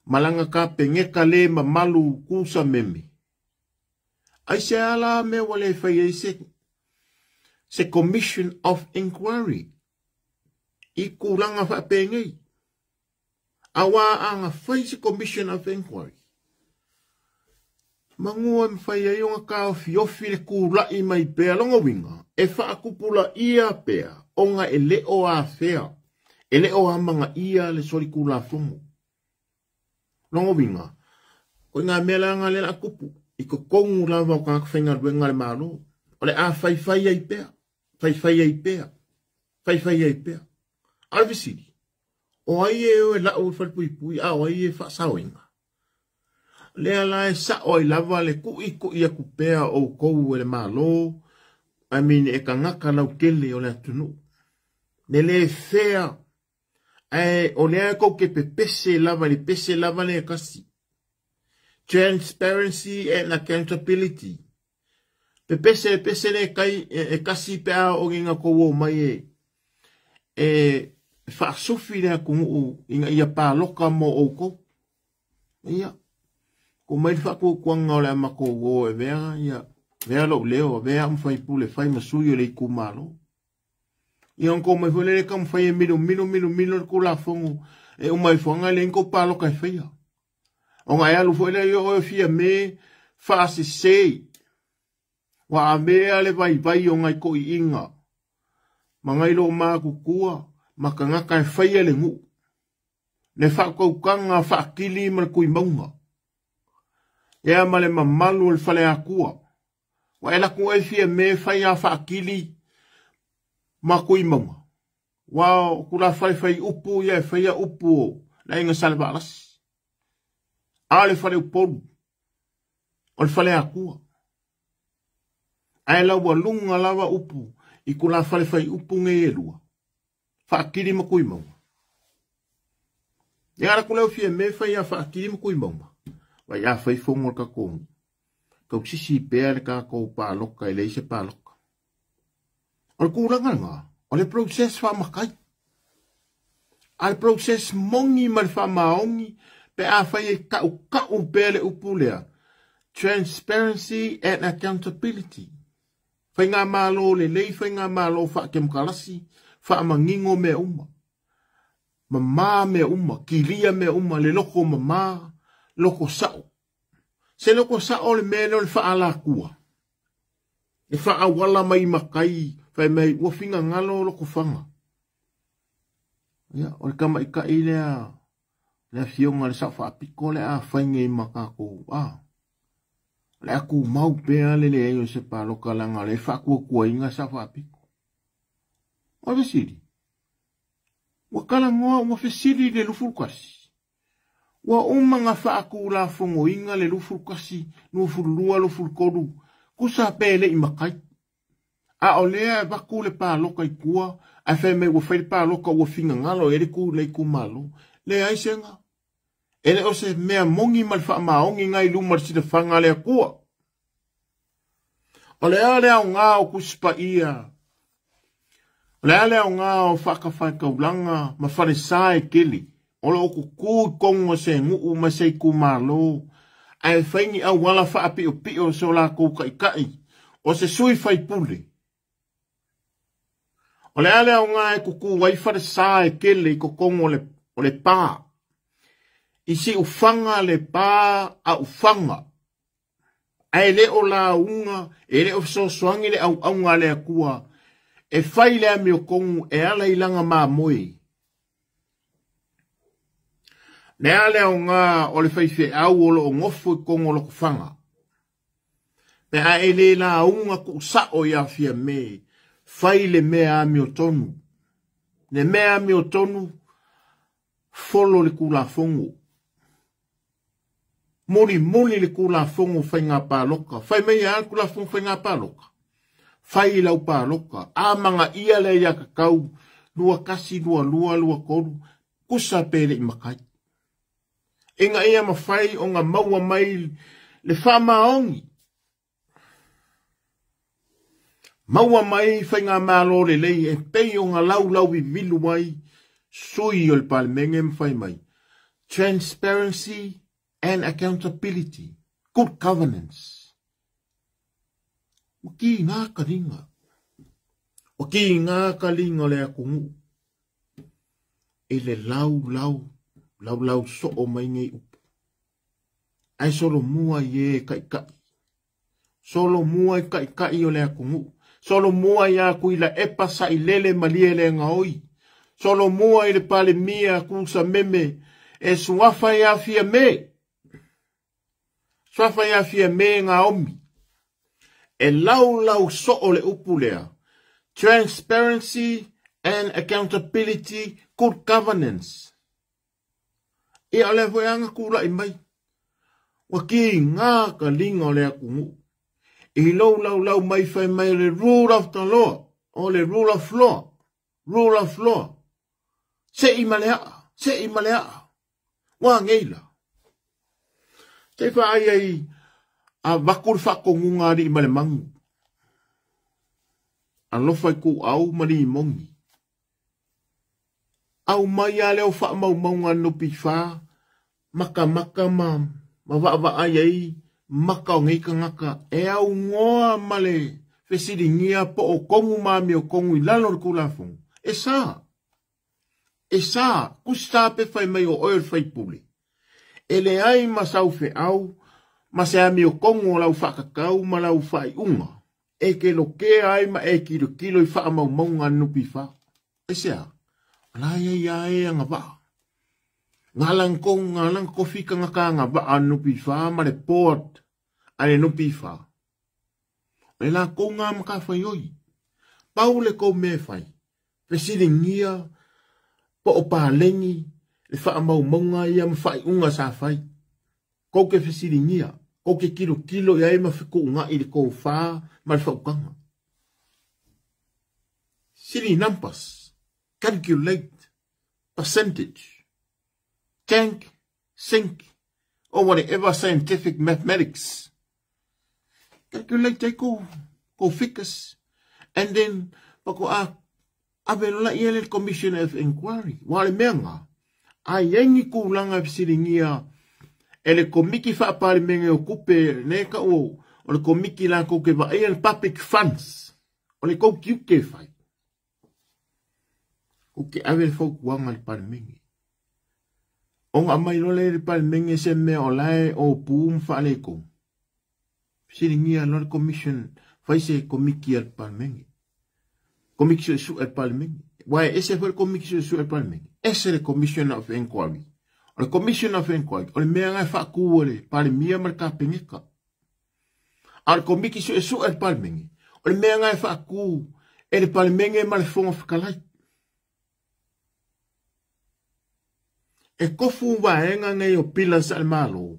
Malanga ka pengeka le ma malu kusa meme. Ai se ala me wale whai se Commission of Inquiry. I kuranga wha pengei. Awa anga whai se Commission of Inquiry. Mangua mwhai ai onga ka fiofi le kura I mai pea longa winga. E wha kupula ia pea. Onga e leo a fea. E leo a manga ia le sori kura fongo. Longa winga. Ko ngā mea nga le la kupu. I ko kongu lava o kaka whainga ruenga le malo. O le a whai ai pea. Whai ai pea. Whai ai pea. Alvisiri. O ai e o e lau e whalpui pui. A o ai e whasawinga. Lea la e sa o I lava le kui a kupea o kou e le malo. I mean e ka ngaka lau kele o le atunu. Ne le fea. O lea kou ke pepese lava le kasi. Transparency and accountability. Pepese le kai e kasi pea o inga kou o mai e whaasufi lea kungu inga ia pāloka mo o kou. Ia. Ko mai whako kuanga o le amako o e vea ia. Vea lo leo, vea mwhai pule whai masui o le I kumalo. Ia ko mai fole le kam whai e milo ko la fongu. E o mai whanga le inko pāloka e whaia. O ngai alu fole o e fia me whaase sei. Wa a mea le vai o ngai ko I inga. Ma ngai lo maa kukua. Ma ka ngaka e whaia le ngu. Ne whakaukanga whakili ma kui maunga. Ea male mamalu le whale akua. Wa ela ku e fia me whaia whakili ma kui maunga. Wa kura whai upu ia e whaia upu o. La inga salva alasi. A le whale uporu. O le whale akua. A ela ua lunga lava upu. I kura whai upu nge e lua. Whakili ma kui maunga. Ia ara kula fia me whaia whakili ma kui maunga. Wa ia whai fongo ka kongu. Kau sisi pēr ka kou pāloka e leise pāloka. O le kūranga ngā. O le proses whamakai. A le proses mongi ma le whamaongi. Pe a whai e kau pēr le upulea. Transparency and accountability. Whai ngā mālo le lei, whai ngā mālo whakem kalasi. Whamangingo me uma. Mamā me uma. Kilia me uma. Le loko mamā. loko sao. Se loko sao le mele o le wha ala kua. E wha awala mai makai, whai mai ua finga ngalo loko whanga. Ia, o le kama ika i lea fionga le sao wha apiko le a whainge i makako. Le aku mau pea le eo se pa loka langa le wha kua inga sao wha apiko. O le siri. Wa kala ngoa ua fesiri le lufurukasi. Wa umanga wha aku la fongo inga le lufurukasi, lufurulua lufurukoru, kusa pele i makai. A o lea waku le pa loka i kua, a whai mei ua whai pa loka ua finga ngalo, ere ku le ku malo, le aisenga. Ele o se mea mongi mal wha maongi ngai lumar si te whanga lea kua. O lea lea o ngā o kuspa ia. O lea lea o ngā o whakawhai kaulanga, ma whare sae keli. O le oku kū kongo se nguu ma se ku malo. Ai whaingi au wala wha api o pio so la kou kai. O se sui whai pule. O lea lea o ngā e kuku wai whare sae keli ko kongo o le pā. Isi ufanga le pā a ufanga. Ai le o la unga, e le o so swangi le au aunga le akua. E whai lea mi o kongu e ala ilanga mā moi. Nea lea o ngā o le whaiwhe au o lo o ngofu i kongo lo kufanga. Pe a e le la unga ku sa o ia fia me, whai le mea mi o tonu. Le mea mi o tonu, folo le kula fongu. Muli le kula fongu whai ngā pāloka. Whai mei a kula fongu whai ngā pāloka. Whai lau pāloka. A manga ia le ia kakau. Lua kasi, lua koru. Kusa pele i makai. Inga ia ma whai o ngā maua mai le whamaongi. Maua mai whai ngā mālo le lei e pei o ngā lau i milu mai. Sui o le pāle menge mwhai mai. Transparency and accountability. Good governance. Waki ngā karinga. Waki ngā karinga le akungu. E le lau so o mai ngei upu. Ai solo mua ye kai. Solo mua i kai o le akungu. Solo mua ia kui la epa sa i lele malie le ngaoi. Solo mua i le pale mia kusa meme. E suafa ia fia me. Suafa ia fia me ngā omi. E lau so o le upu lea. Transparency and accountability, good governance. E ale voi anga kula i mai. Waki ngā ka linga o lea kungu. E lau mai whai mai le rule of the law. O le rule of law. Rule of law. Se i malea. Wa ngeila. Te whaai ai a wakul whakongunga ri i male mangu. A lofai ku au mani i mongi. Au mai a leo wha maunga nupi wha. Maka ma wa ai maka o ngeika ngaka. E au ngoa male fesiri ngia po o kongu mami o kongu i lalo ku lafong. E sa. Kusta pe whai mai o oil whai puli. Ele ai masau fe au. Maseami o kongo lau whakakau ma lau whai unga. E ke lo ke ai ma e kilo i wha maunga nupi wha. E sea. Alaya ia e anga wha. Ngalang kofi ka ngaka anga wha nupi wha ma le port. Ane nupi wha. E la ko ngā maka whai oi. Pau le ko me whai. Pesiri ngia. Po o pālengi. Le wha maunga ia ma whai unga sa whai. Ko ke fesiri ngia. Ko ke kilo ia e ma whiko unga i le kou wha ma le whaukanga. Silly numbers. Calculate. Percentage. Tank. Sink. Or whatever scientific mathematics. Calculate te ko figures. And then, pako avelula ia le Commission of Inquiry. Wale meanga. A yengi kulanga fesiri ngia. E le komiki whaapare menge o kupe neka o le komiki la ko ke wa e le public funds. O le kou kiu ke whai. O ke awe le fau kuanga le pare menge. O ngā mai lole le palmengi se me o lae o pūm whale ko. Siringia lor commission faise komiki al palmengi. Komiki su al palmengi. Wai ese foi komiki su al palmengi. Ese le commission of inquiry. O le commission of inquiry. O le mea ngai whaku o le palmia marka pengeka. A le komiki su al palmengi. O le mea ngai whaku e le palmengi ma le fonga whakalai. E kofu waenga ngai o pila sa malo.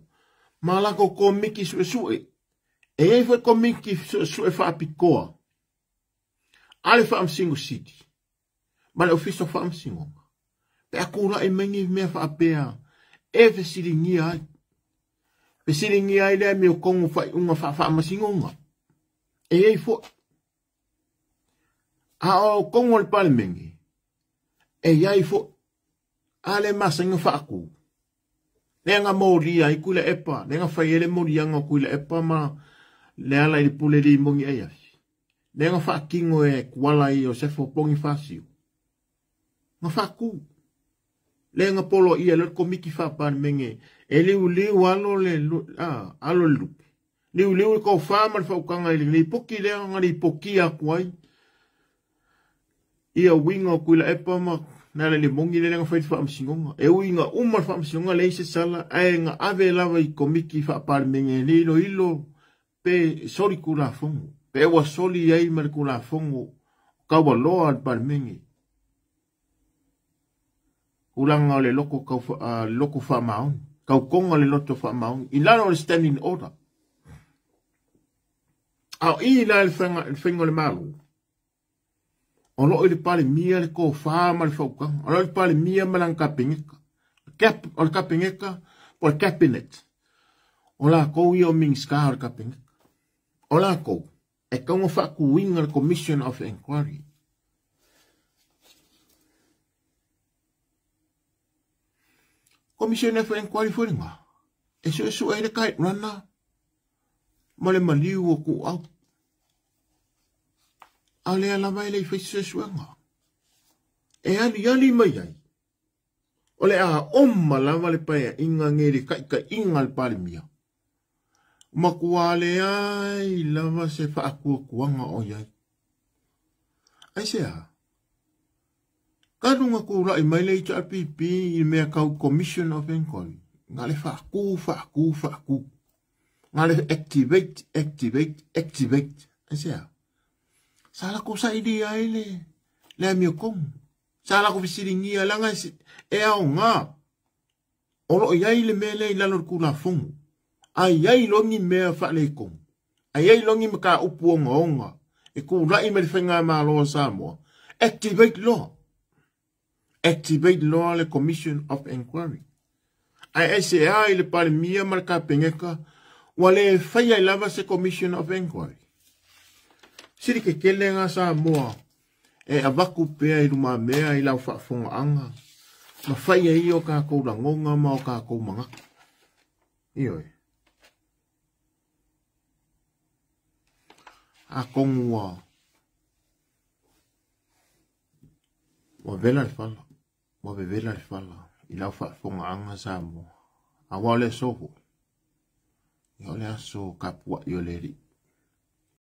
Malako komiki su e. E ei foi komiki su e whaapikoa. Ale whaamsingo city. Ma le office of whaamsingo. Pe akura e mengi mea whaapea. E whesiringi ai. Whesiringi ai lea meo kongo unga whaamasingo nga. E ei foi. A o kongo le pale mengi. E iai foi. Ale masango whaaku. Lenga moria i kule epa. Lenga whaiele moria nga kule epa ma lea lai pule li mongi eia. Lenga whaakingo e kuala i o sefo pongi whasio. Nga whaaku. Lenga polo i alor komiki whaapane menge. E liu alo le alo lupe. Liu i kou whaamar whaukanga i li poki lea nga li poki a kuai. Ia winga o kuila epa ma nara le mongi le nga whaiti whaamsingonga. E winga umar whaamsingonga le se sala. E nga ave lava i komiki whaapane menge. Lilo ilo pe sori kula fongo. Pe wa soli yai mar kula fongo. Kawa loa al palmengi. Ulanga le loko wha maun. Kau konga le loto wha maun. I lana o le standing order. Au i la le whenga le malu. Ono le pale mia le ko wha ma le whaukanga. Ono le pale mia malang kapingeka. O le kapingeka po le cabinet. O la kou i o mingska o le kapingeka. O la kou. E kaunga whaku winga le commission of inquiry. Commission of inquiry for nga. E so e le kai rana. Ma le maliu o ku au. A le ala mai le i whaise nga. E ali mai ai. O le a omma lava le paia inga ngeri ka inga le pale mia. Makua le ai lava se whaakua kuanga o iai. Ai sea. Kadunga kura i mai le i pipi i mea kau commission of inquiry. Nga le whaaku. Nga le activate. Ai sea. Sala ko sa idi ai le amio kong. Sala ko visiringi alanga e au nga. Olo iai le mele i lalor kula fongu. Ai ai longi mea whale kong. Ai ai longi maka upu onga. E ku rai me whenga maa loa Samoa. Activate law. Activate law le commission of inquiry. Ai se ai le pale mia marka pengeka. Wale whaia i lava se commission of inquiry. Siri ke kelenga Samoa. E avaku pea i ruma mea i lau whaafonga anga. Ma whaia i o kākou rangonga ma o kākou mangaka. Ioi. A kongua. Wa vela le fala. Wa vela le fala. I lau whaafonga anga Samoa. A wale soho. I ole aso kapua i o leri.